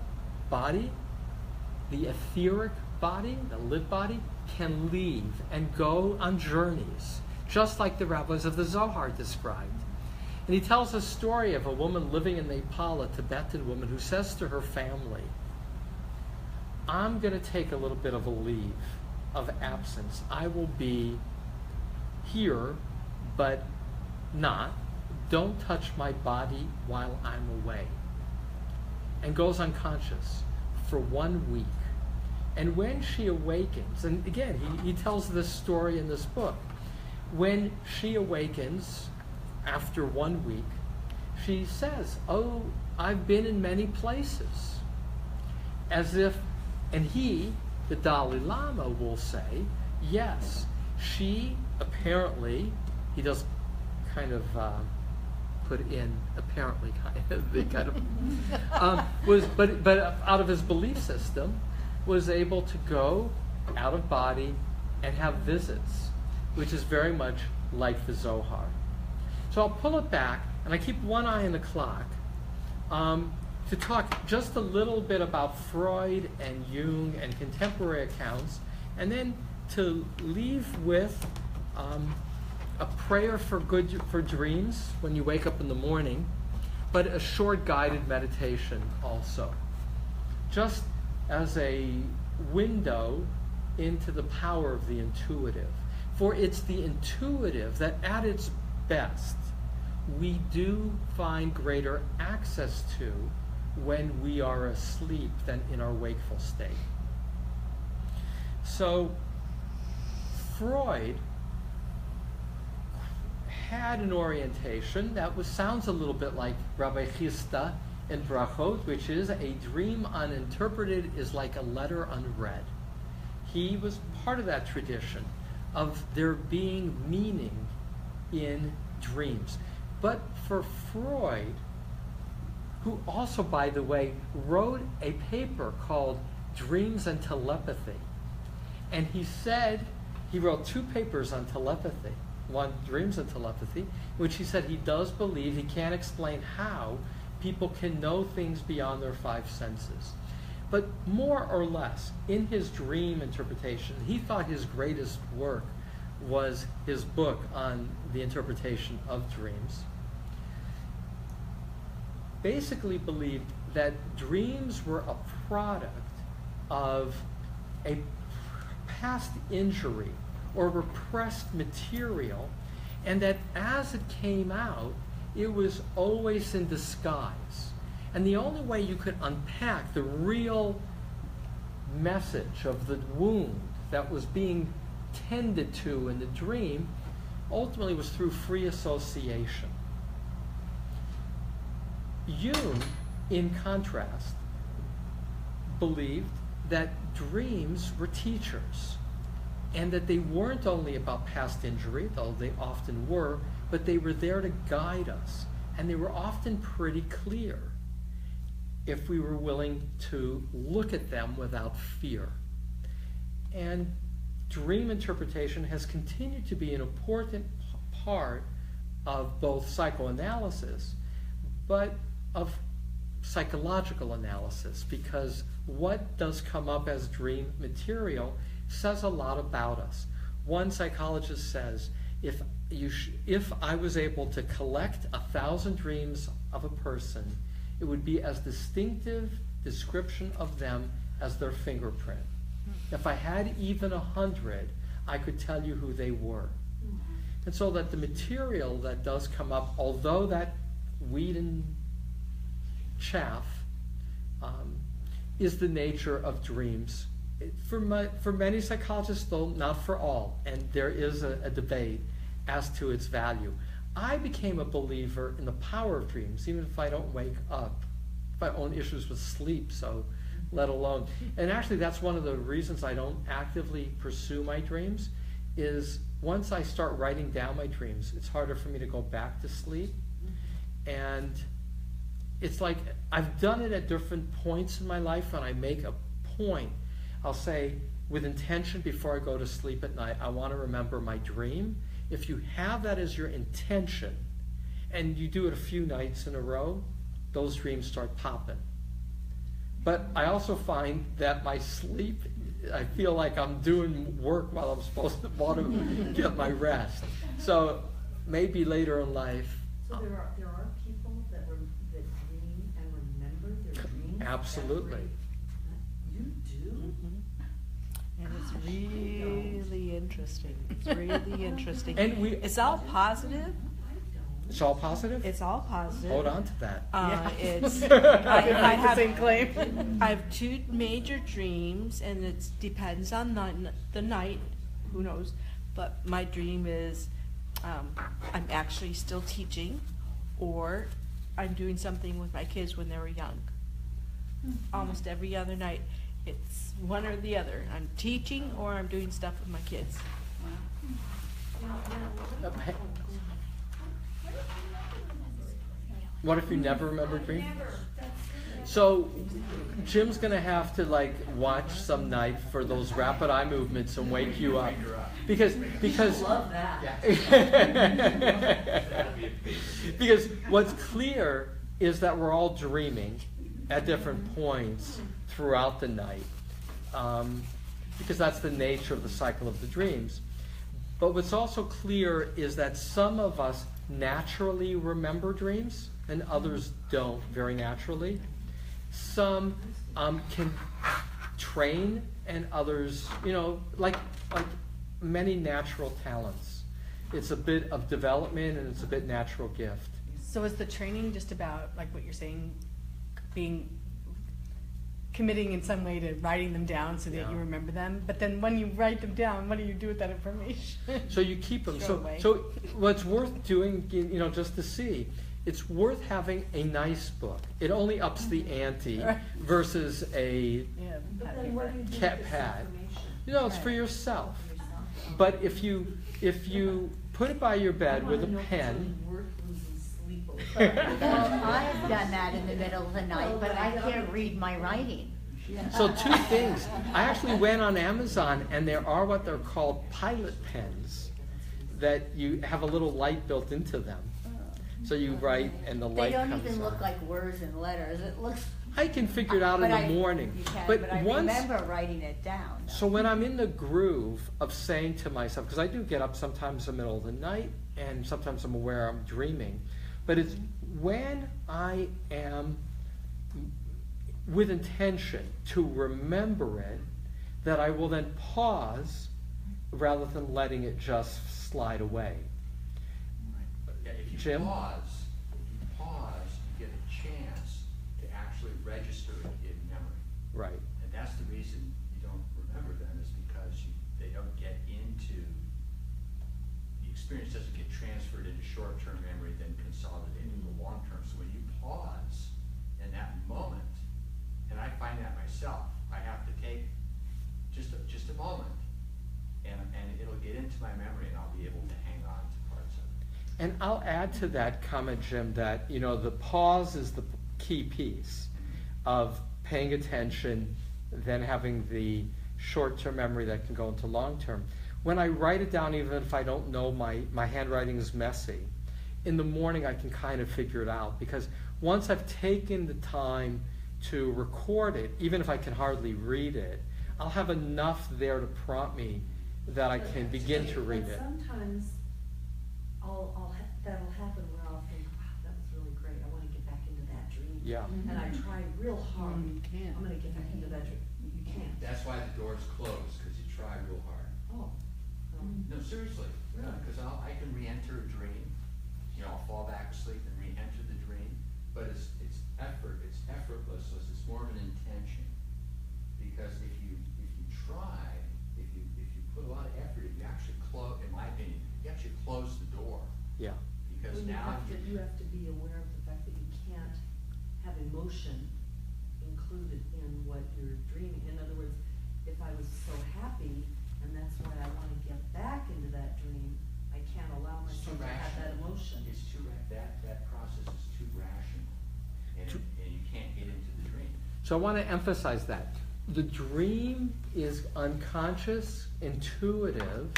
body, the etheric body, the lit body, can leave and go on journeys, just like the rabbis of the Zohar described. And he tells a story of a woman living in Nepal, a Tibetan woman, who says to her family, I'm going to take a little bit of a leave of absence. I will be here, but not. Don't touch my body while I'm away. And goes unconscious for 1 week. And when she awakens, and again, he tells this story in this book, when she awakens after 1 week, she says, oh, I've been in many places. As if, and he, the Dalai Lama, will say, yes, she apparently, he does kind of put in apparently but out of his belief system, was able to go out of body and have visits, which is very much like the Zohar. So I'll pull it back, and I keep one eye on the clock, to talk just a little bit about Freud and Jung and contemporary accounts, and then to leave with a prayer for dreams when you wake up in the morning, but a short guided meditation also, just as a window into the power of the intuitive. For it's the intuitive that at its best we do find greater access to when we are asleep than in our wakeful state. So Freud had an orientation that sounds a little bit like Rabbi Chisda in Brachot, which is a dream uninterpreted is like a letter unread. He was part of that tradition of there being meaning in dreams. But for Freud, who also, by the way, wrote a paper called Dreams and Telepathy, and he said, he wrote 2 papers on telepathy, one, Dreams and Telepathy, which he said he does believe, he can't explain how people can know things beyond their 5 senses. But more or less, in his dream interpretation, he thought his greatest work was his book on the interpretation of dreams. Basically believed that dreams were a product of a past injury or repressed material, and that as it came out, it was always in disguise. And the only way you could unpack the real message of the wound that was being tended to in the dream ultimately was through free association. Jung, in contrast, believed that dreams were teachers, and that they weren't only about past injury, though they often were, but they were there to guide us, and they were often pretty clear if we were willing to look at them without fear. And dream interpretation has continued to be an important part of both psychoanalysis, but of psychological analysis, because what does come up as dream material says a lot about us. One psychologist says, if I was able to collect 1,000 dreams of a person, it would be as distinctive description of them as their fingerprint. If I had even 100, I could tell you who they were. And so that the material that does come up, although that weed and chaff is the nature of dreams. For many psychologists, though not for all, and there is a debate as to its value. I became a believer in the power of dreams, even if I don't wake up, if I own issues with sleep, so let alone. And actually, that's one of the reasons I don't actively pursue my dreams, is once I start writing down my dreams, it's harder for me to go back to sleep. And it's like I've done it at different points in my life. When I make a point, I'll say with intention before I go to sleep at night, I want to remember my dream. If you have that as your intention, and you do it a few nights in a row, those dreams start popping. But I also find that my sleep, I feel like I'm doing work while I'm supposed to want to get my rest. So maybe later in life. So there are people that dream and remember their dreams? Absolutely. You do? And it's really interesting. It's really interesting. And it's all positive. It's all positive? It's all positive. Hold on to that. It's I have the same claim. I have 2 major dreams, and it depends on the night. Who knows? But my dream is I'm actually still teaching, or I'm doing something with my kids when they were young. Almost every other night, it's one or the other. I'm teaching, or I'm doing stuff with my kids. What if you never remember a dream? So Jim's going to have to watch some night for those rapid eye movements and wake you up. Because Love that. because what's clear is that we're all dreaming at different points throughout the night. Because that's the nature of the cycle of the dreams. But what's also clear is that some of us naturally remember dreams, and others don't very naturally. Some can train, and others, like many natural talents. it's a bit of development and it's a bit natural gift. So is the training just about, like what you're saying, committing in some way to writing them down so that Yeah. you remember them? But then when you write them down, what do you do with that information? So you keep them. Throw away. So what's worth doing, just to see, it's worth having a nice book. It only ups the ante Right. versus a Yeah. But then what do you do with cat this pad. information? It's for Right. yourself. For yourself? But if you put it by your bed with a pen, Worth losing sleep over. Well, I've done that in the middle of the night, but I can't read my writing. so two things. I actually went on Amazon and there are what they're called pilot pens that you have a little light built into them. So you write and the They light don't comes even on. look like words and letters. It looks. I can figure it out in But the morning. You can, but but I once, remember writing it down. so when I'm in the groove of saying to myself, because I do get up sometimes in the middle of the night and sometimes I'm aware I'm dreaming, but it's when I am with intention to remember it that I will then pause rather than letting it just slide away. Yeah, if you Jim? pause, you get a chance to actually register it in memory. Right. And that's the reason you don't remember them, is because they don't get into, the experience doesn't get transferred into short-term memory, then consolidated into long-term. So when you pause in that moment, and I find that myself, I have to take just a moment, and it'll get into my memory, and I'll be able to hang on to parts of it. And I'll add to that comment, Jim, that the pause is the key piece of paying attention, then having the short-term memory that can go into long-term. When I write it down, even if I don't know my handwriting is messy, in the morning I can kind of figure it out, because once I've taken the time to record it, even if I can hardly read it, I'll have enough there to prompt me that I can begin to read it. Sometimes that'll happen where I'll think, wow, that was really great. I want to get back into that dream. Yeah. And I try real hard. You can't. I'm going to get back into that dream. You can't. That's why the door's closed, because you try real hard. Oh. No, seriously, Really? because I can re-enter a dream, I'll fall back asleep and re-enter the dream, but it's effortless, so it's more of an intention. Because if you try, if you put a lot of effort, you actually in my opinion, you actually close the door. Yeah. Because Well, now you have to be aware of the fact that you can't have emotion included in what you're dreaming. In other words, if I was so happy, and that's why I want to get back into that dream, I can't allow it's too myself to have that rational. emotion. It's too that process is too rational, and you can't get into the dream. So I want to emphasize that. The dream is unconscious, intuitive,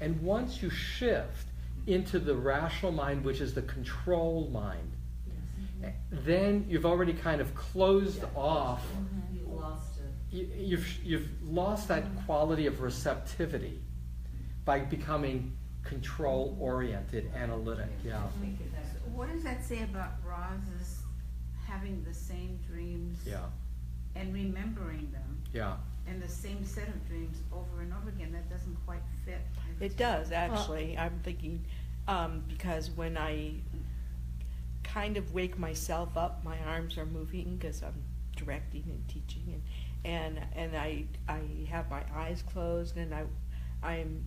and once you shift into the rational mind, which is the control mind, Yes. then you've already kind of closed off, You've lost it. you've lost that quality of receptivity by becoming control-oriented, analytic, yeah. I think that's. What does that say about Roz's having the same dreams Yeah, and remembering them, yeah. and the same set of dreams over and over again? That doesn't quite fit. It does, actually. I'm thinking, because when I kind of wake myself up, my arms are moving because I'm directing and teaching, and I have my eyes closed, and I'm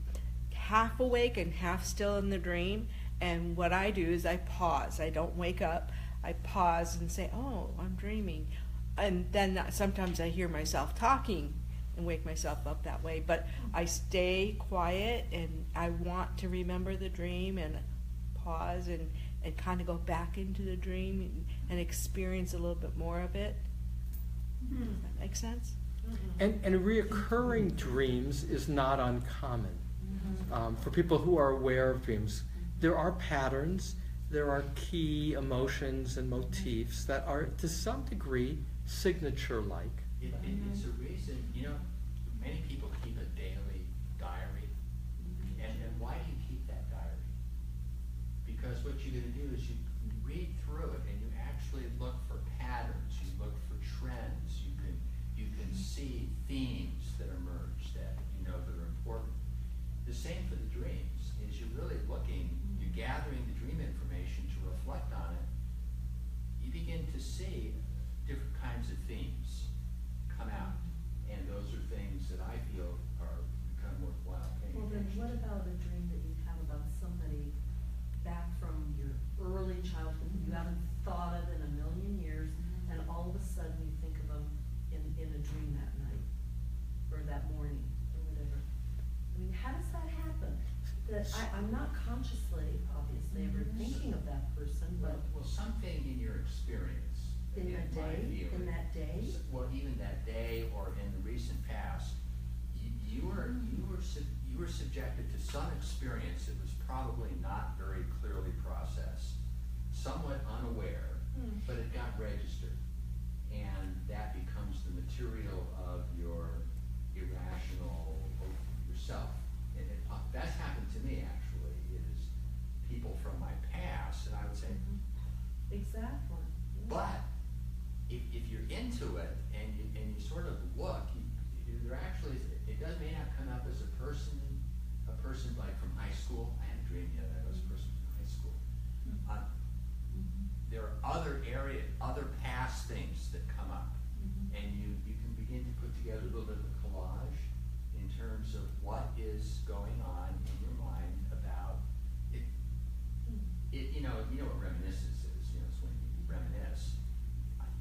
half awake and half still in the dream. And what I do is I pause. I don't wake up. I pause and say, "Oh, I'm dreaming," and then sometimes I hear myself talking and wake myself up that way. But I stay quiet, and I want to remember the dream and pause and kind of go back into the dream and experience a little bit more of it. Does that make sense? And reoccurring dreams is not uncommon. For people who are aware of dreams, there are patterns, there are key emotions and motifs that are to some degree signature-like. It's a reason, many people keep a daily diary. And why do you keep that diary? Because what you're going to do is you read through it and you actually look for patterns, you look for trends, you can see themes that emerge that that are important. The same for the dreams, is you're really looking that I'm not consciously, obviously, ever thinking of that person, but Well, something in your experience. in again, that my day, feeling, in that day, Well, even that day or in the recent past, you were subjected to some experience that was probably not very clearly processed, somewhat unaware, but it got registered. And that becomes the material of your irrational yourself. And that's happened to me, actually, is people from my past, and I would say, exactly. but if you're into it and you sort of look, there actually it may not come up as a person like from high school. I had a dream the other night I was a person from high school. There are other past things that come up, and you can begin to put together a little bit of a collage in terms of what is going on in your mind about it. You know what reminiscence is. It's when you reminisce.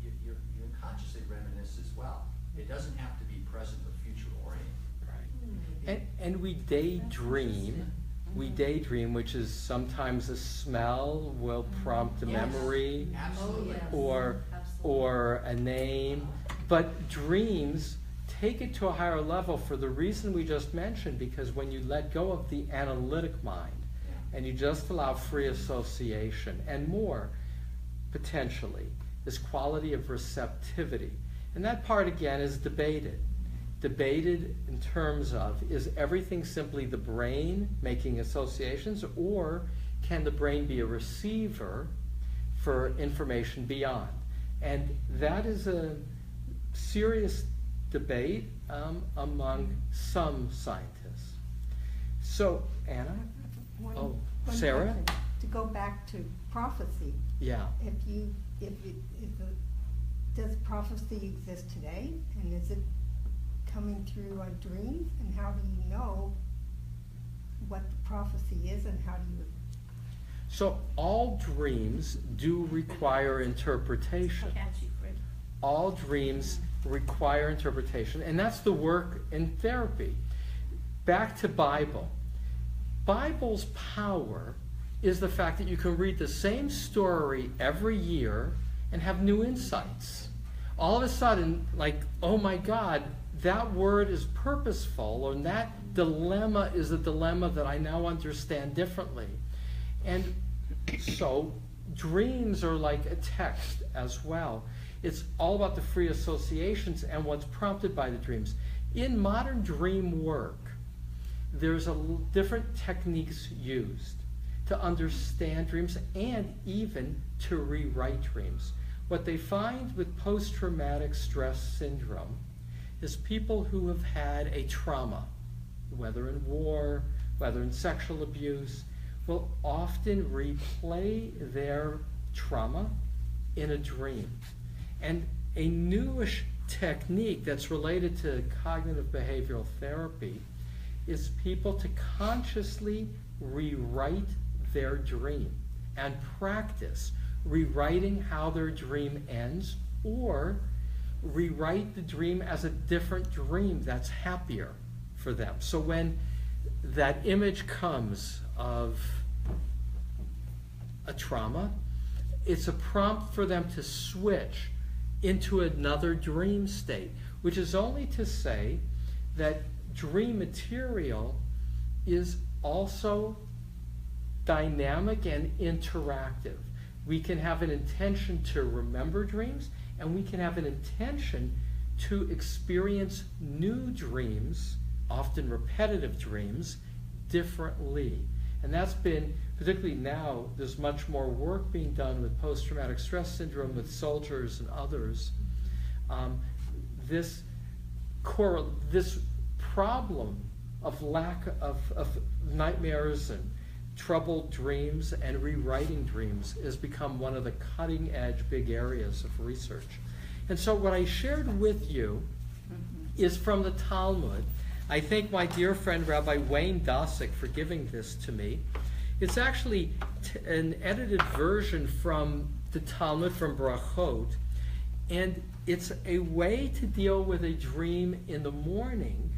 You consciously reminisce as well. It doesn't have to be present or future oriented. And we daydream. We daydream, which is sometimes a smell will prompt a memory, Absolutely. or a name. But dreams take it to a higher level for the reason we just mentioned, because when you let go of the analytic mind and you just allow free association and more, potentially, this quality of receptivity. And that part, again, is debated. Debated in terms of, is everything simply the brain making associations, or can the brain be a receiver for information beyond? And that is a serious debate among some scientists. So, Anna? One Sarah? question. To go back to prophecy, Yeah. does prophecy exist today, and is it coming through on dreams, and how do you know what the prophecy is, and how do you? So all dreams do require interpretation. All dreams require interpretation, and that's the work in therapy. Back to Bible. Bible's power is the fact that you can read the same story every year and have new insights. All of a sudden, like, oh my God, that word is purposeful, or that dilemma is a dilemma that I now understand differently. And so dreams are like a text as well. It's all about the free associations and what's prompted by the dreams. In modern dream work, there's different techniques used to understand dreams and even to rewrite dreams. What they find with post-traumatic stress syndrome is people who have had a trauma, whether in war, whether in sexual abuse, will often replay their trauma in a dream. And a newish technique that's related to cognitive behavioral therapy is people to consciously rewrite their dream and practice rewriting how their dream ends, or rewrite the dream as a different dream that's happier for them. So when that image comes of a trauma, it's a prompt for them to switch into another dream state, which is only to say that dream material is also dynamic and interactive. We can have an intention to remember dreams, and we can have an intention to experience new dreams, often repetitive dreams, differently. And that's been, particularly now, there's much more work being done with post-traumatic stress syndrome with soldiers and others. This problem of lack of nightmares and troubled dreams and rewriting dreams has become one of the cutting edge big areas of research. And so what I shared with you is from the Talmud. I thank my dear friend Rabbi Wayne Dosick for giving this to me. It's actually an edited version from the Talmud, from Brachot, and it's a way to deal with a dream in the morning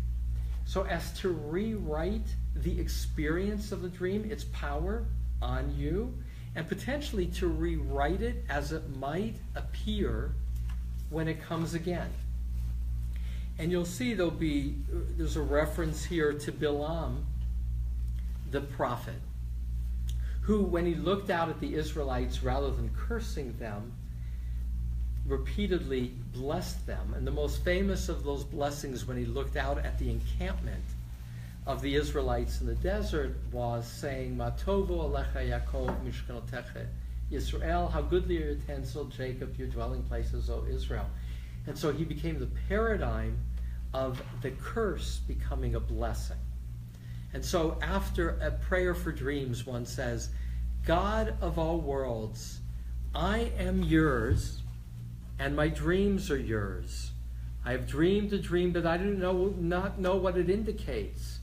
so as to rewrite the experience of the dream, its power on you, and potentially to rewrite it as it might appear when it comes again. And you'll see there's a reference here to Bilam, the prophet, who, when he looked out at the Israelites, rather than cursing them, repeatedly blessed them. And the most famous of those blessings, when he looked out at the encampment of the Israelites in the desert, was saying, Ma tovu alecha Yaakov mishkanotecha Yisrael, how goodly are your tents, O Jacob, your dwelling places, O Israel. And so he became the paradigm of the curse becoming a blessing. And so after a prayer for dreams, one says, God of all worlds, I am yours, and my dreams are yours. I have dreamed a dream, but I do not know what it indicates.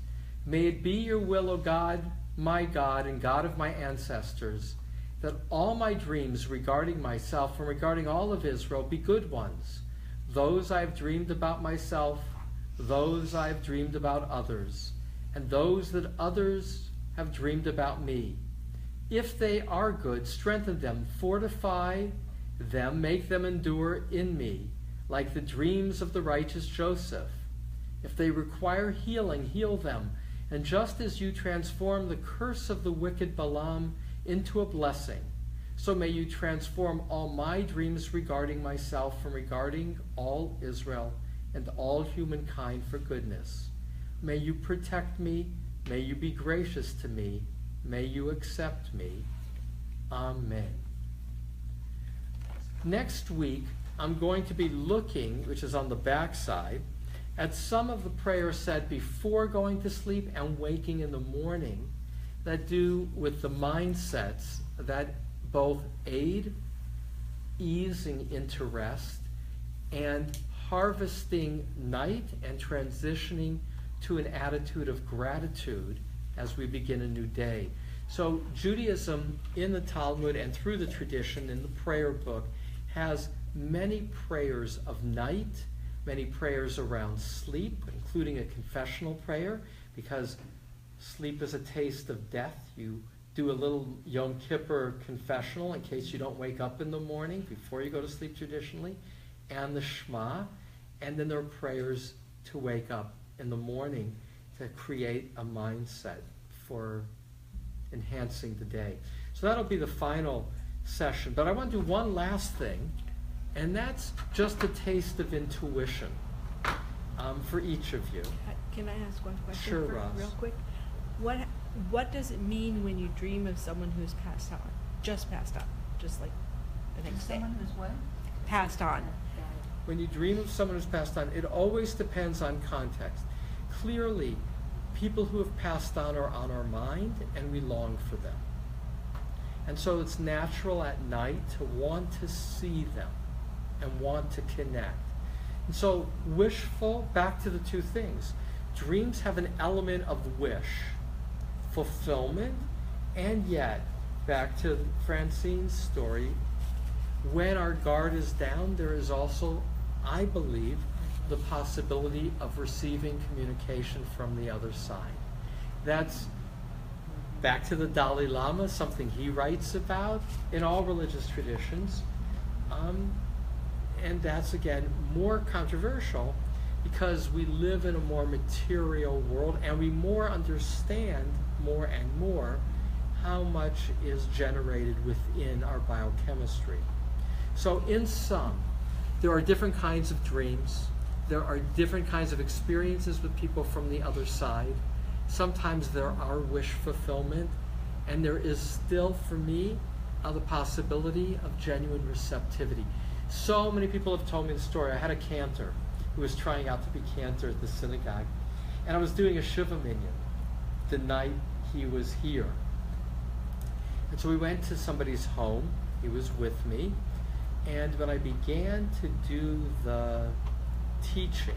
May it be your will, O God, my God, and God of my ancestors, that all my dreams regarding myself and regarding all of Israel be good ones. Those I have dreamed about myself, those I have dreamed about others, and those that others have dreamed about me. If they are good, strengthen them, fortify them, make them endure in me, like the dreams of the righteous Joseph. If they require healing, heal them. And just as you transform the curse of the wicked Balaam into a blessing, so may you transform all my dreams regarding myself and regarding all Israel and all humankind for goodness. May you protect me. May you be gracious to me. May you accept me. Amen. Next week, I'm going to be looking, which is on the back side, at some of the prayers said before going to sleep and waking in the morning that do with the mindsets that both aid easing into rest and harvesting night and transitioning to an attitude of gratitude as we begin a new day. So Judaism in the Talmud and through the tradition in the prayer book has many prayers of night, many prayers around sleep, including a confessional prayer, because sleep is a taste of death. You do a little Yom Kippur confessional in case you don't wake up in the morning before you go to sleep traditionally, and the Shema, and then there are prayers to wake up in the morning to create a mindset for enhancing the day. So that'll be the final session. But I want to do one last thing, and that's just a taste of intuition for each of you. Can I ask one question Sure, Ross. real quick? What does it mean when you dream of someone who's passed on? Just passed on, just like the next day. Someone who's what? Passed on. When you dream of someone who's passed on, it always depends on context. Clearly, people who have passed on are on our mind, and we long for them. And so it's natural at night to want to see them and want to connect. And so wishful, back to the two things. Dreams have an element of wish, fulfillment, and yet, back to Francine's story, when our guard is down, there is also, I believe, the possibility of receiving communication from the other side. That's back to the Dalai Lama, something he writes about in all religious traditions. And that's, again, more controversial because we live in a more material world and we more understand more and more how much is generated within our biochemistry. So in sum, there are different kinds of dreams. There are different kinds of experiences with people from the other side. Sometimes there are wish fulfillment, and there is still, for me, the possibility of genuine receptivity. So many people have told me the story. I had a cantor who was trying out to be cantor at the synagogue, and I was doing a Shiva Minyan the night he was here. And so we went to somebody's home. He was with me. And when I began to do the teaching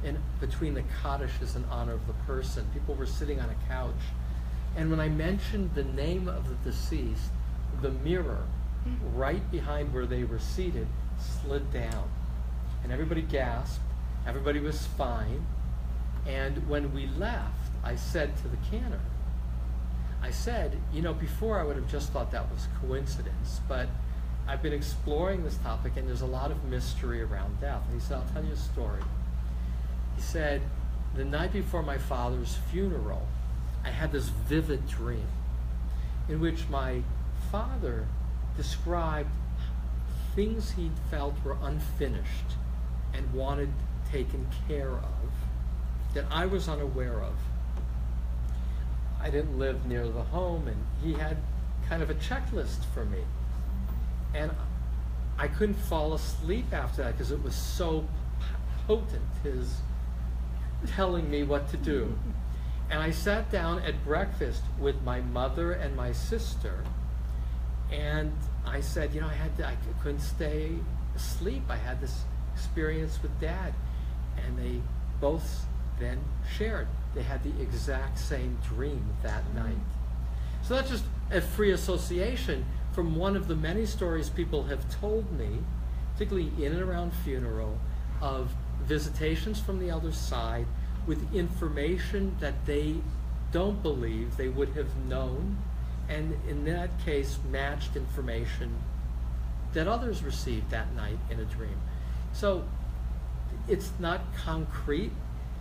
in between the Kaddishes in honor of the person, people were sitting on a couch. And when I mentioned the name of the deceased, the mirror right behind where they were seated slid down. And everybody gasped. Everybody was fine. And when we left, I said to the canner, I said, you know, before I would have just thought that was coincidence, but I've been exploring this topic and there's a lot of mystery around death. And he said, I'll tell you a story. He said, the night before my father's funeral, I had this vivid dream in which my father described things he felt were unfinished and wanted taken care of that I was unaware of. I didn't live near the home, and he had kind of a checklist for me. And I couldn't fall asleep after that because it was so potent, his telling me what to do. And I sat down at breakfast with my mother and my sister, and I said, you know, I couldn't stay asleep. I had this experience with Dad. And they both then shared. They had the exact same dream that night. So that's just a free association from one of the many stories people have told me, particularly in and around funeral, of visitations from the other side with information that they don't believe they would have known, and in that case matched information that others received that night in a dream. So it's not concrete.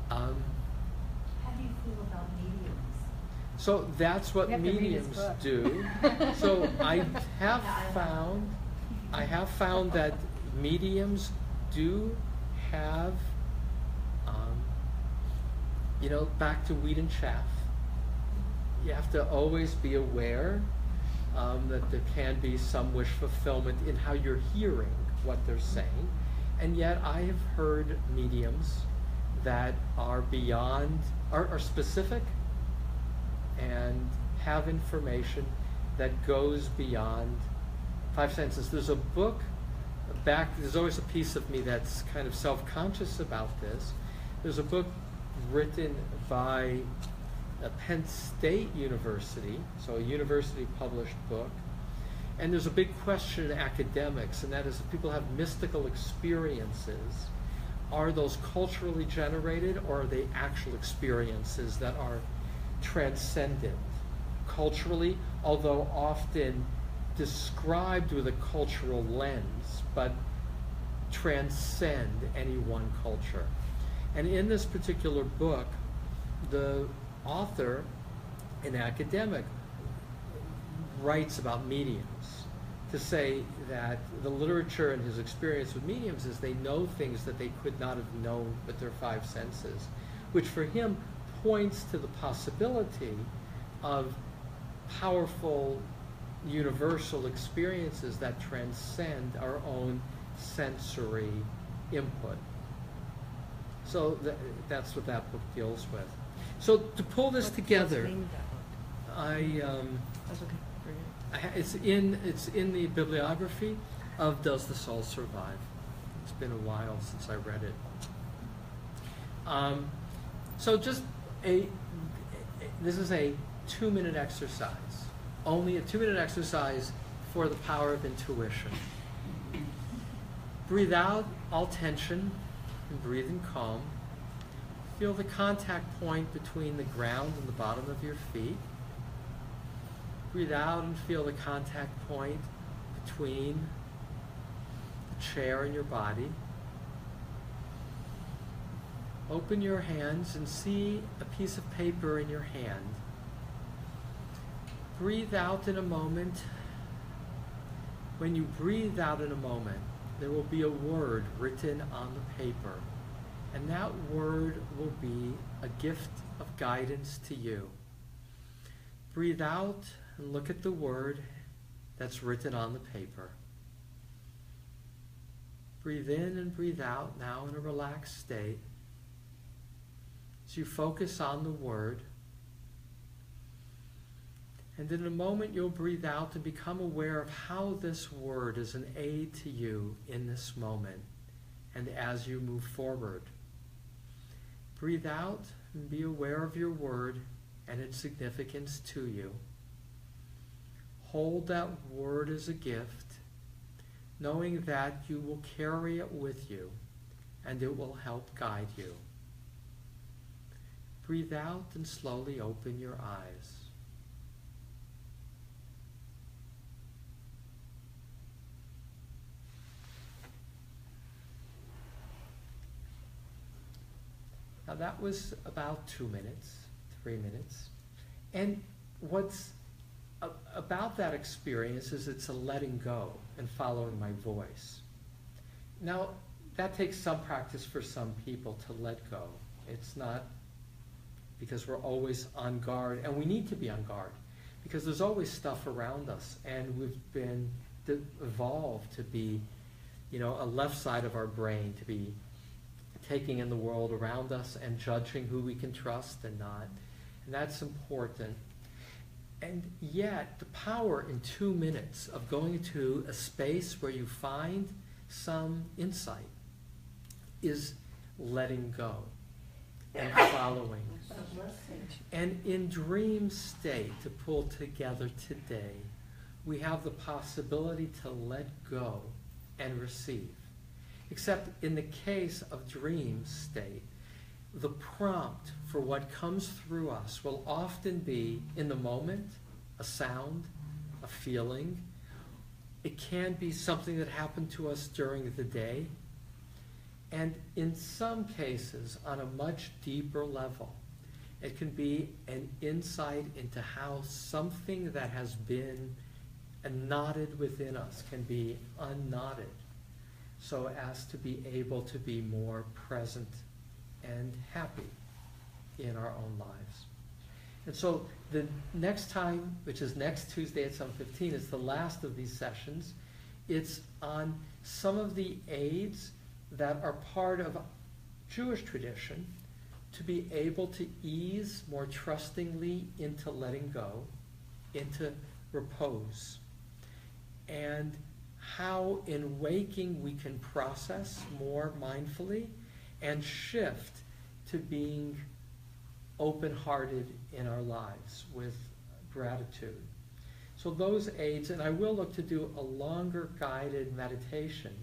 How do you feel about mediums? So that's what You have to read his mediums book. do. So I have found that mediums do have, you know, back to wheat and chaff. You have to always be aware that there can be some wish fulfillment in how you're hearing what they're saying. And yet I have heard mediums that are beyond, are specific and have information that goes beyond five senses. There's a book there's always a piece of me that's kind of self-conscious about this. There's a book written by Penn State University, so a university published book, and there's a big question in academics, and that is if people have mystical experiences, are those culturally generated or are they actual experiences that are transcendent culturally, although often described with a cultural lens, but transcend any one culture. And in this particular book, the author, an academic, writes about mediums to say that the literature and his experience with mediums is they know things that they could not have known with their five senses, which for him points to the possibility of powerful universal experiences that transcend our own sensory input. So that's what that book deals with. So to pull this together, What's the name of that book? That's okay. it's in the bibliography of Does the Soul Survive? It's been a while since I read it. So just this is a 2-minute exercise. Only a 2-minute exercise for the power of intuition. Breathe out all tension and breathe in calm. Feel the contact point between the ground and the bottom of your feet. Breathe out and feel the contact point between the chair and your body. Open your hands and see a piece of paper in your hand. Breathe out in a moment. When you breathe out in a moment, there will be a word written on the paper, and that word will be a gift of guidance to you. Breathe out and look at the word that's written on the paper. Breathe in and breathe out now in a relaxed state. As you focus on the word, and in a moment you'll breathe out and become aware of how this word is an aid to you in this moment and as you move forward. Breathe out and be aware of your word and its significance to you. Hold that word as a gift, knowing that you will carry it with you and it will help guide you. breathe out and slowly open your eyes. Now that was about 2 minutes, 3 minutes. And what's about that experience is it's a letting go and following my voice. Now, that takes some practice for some people to let go. It's not because we're always on guard, and we need to be on guard because there's always stuff around us, and we've been evolved to be, a left side of our brain, to be taking in the world around us and judging who we can trust and not. And that's important. And yet, the power in 2 minutes of going into a space where you find some insight is letting go and following. And in dream state, to pull together today, we have the possibility to let go and receive. Except in the case of dream state, the prompt for what comes through us will often be, in the moment, a sound, a feeling. It can be something that happened to us during the day. And in some cases, on a much deeper level, it can be an insight into how something that has been knotted within us can be unknotted, so as to be able to be more present and happy in our own lives. And so the next time, which is next Tuesday at 7:15, is the last of these sessions. It's on some of the aids that are part of Jewish tradition to be able to ease more trustingly into letting go, into repose, and how in waking we can process more mindfully and shift to being open-hearted in our lives with gratitude. So those aids, and I will look to do a longer guided meditation,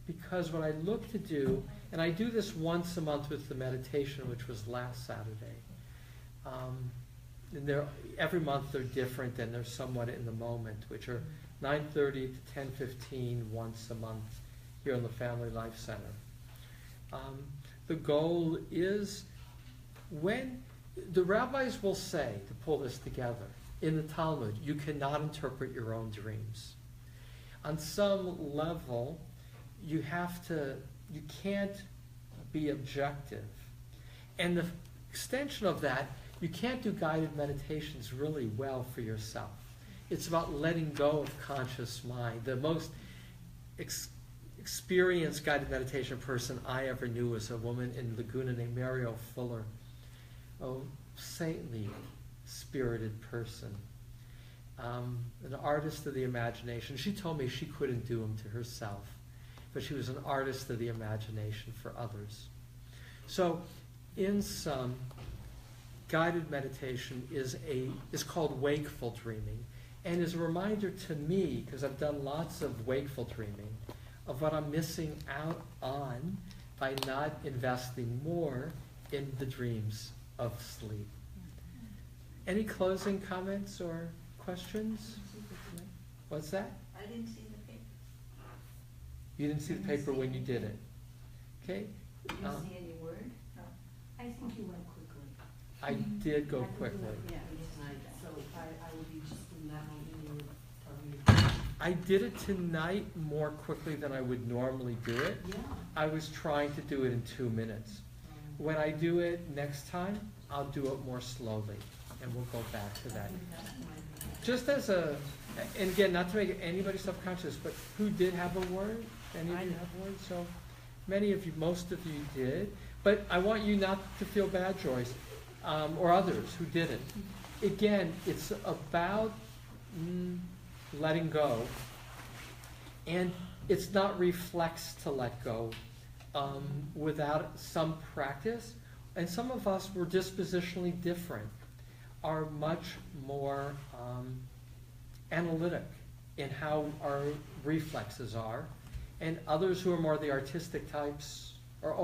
because what I look to do, and I do this once a month with the meditation, which was last Saturday. And every month they're different, and they're somewhat in the moment, which are 9:30 to 10:15 once a month here in the Family Life Center. The goal is, when the rabbis will say, to pull this together, in the Talmud, you cannot interpret your own dreams. On some level, you can't be objective. And the extension of that, you can't do guided meditations really well for yourself. It's about letting go of conscious mind. The most experienced guided meditation person I ever knew was a woman in Laguna named Mariel Fuller. Oh, saintly, spirited person. An artist of the imagination. She told me she couldn't do them to herself, but she was an artist of the imagination for others. So, in sum, guided meditation is called wakeful dreaming, and is a reminder to me, because I've done lots of wakeful dreaming, of what I'm missing out on by not investing more in the dreams of sleep. Any closing comments or questions? What's that? I didn't see the paper. You didn't see the paper when you did it. Okay? Did you see any word? No. I think you went quickly. I did go quickly. Yeah, tonight, so I would be just in that moment you were telling me. I did it tonight more quickly than I would normally do it. Yeah. I was trying to do it in 2 minutes. When I do it next time, I'll do it more slowly, and we'll go back to that. Just as and again, not to make anybody subconscious, but who did have a word? Any of you have a word? So many of you, most of you did. But I want you not to feel bad, Joyce, or others who didn't. Again, it's about letting go, and it's not reflex to let go without some practice. And some of us were dispositionally different, are much more analytic in how our reflexes are, and others who are more the artistic types are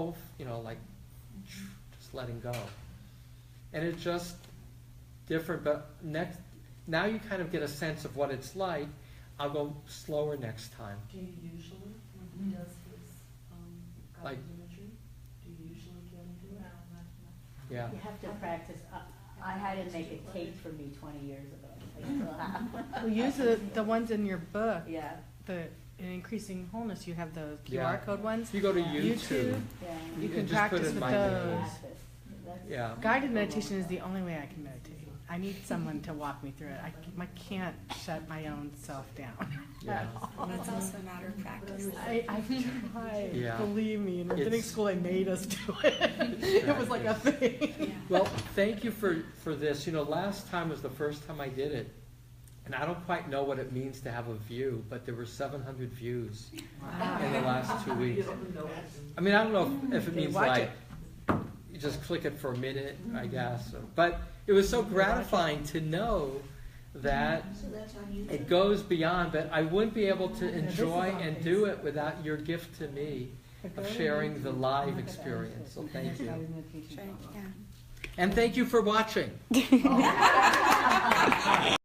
like just letting go. And it's just different, but now you kind of get a sense of what it's like. I'll go slower next time. Do you usually, when he does his, Like- guided imagery, do you usually get into it? Yeah. You have to practice. I had to make a tape for me 20 years ago. I still have. Well, use the ones in your book. Yeah, In Increasing Wholeness, you have the QR Yeah. code ones. If you go to Yeah. YouTube, yeah. You You can just put practice in with my those. name. Practice. That's- yeah. Guided meditation is the only way I can meditate. I need someone to walk me through it. I can't shut my own self down. Yeah. That's also a matter of practice. I've tried, Yeah. believe me. In rabbinic It's- school, they made us do it. It was like a thing. Well, thank you for this. You know, last time was the first time I did it. And I don't quite know what it means to have a view, but there were 700 views in the last 2 weeks. I mean, I don't know if it means Watch like, it. you just click it for a minute, I guess. But it was so gratifying to know that So that's on YouTube. it goes beyond, but I wouldn't be able to enjoy and do it without your gift to me of sharing the live experience. So thank you. Yeah. And thank you for watching.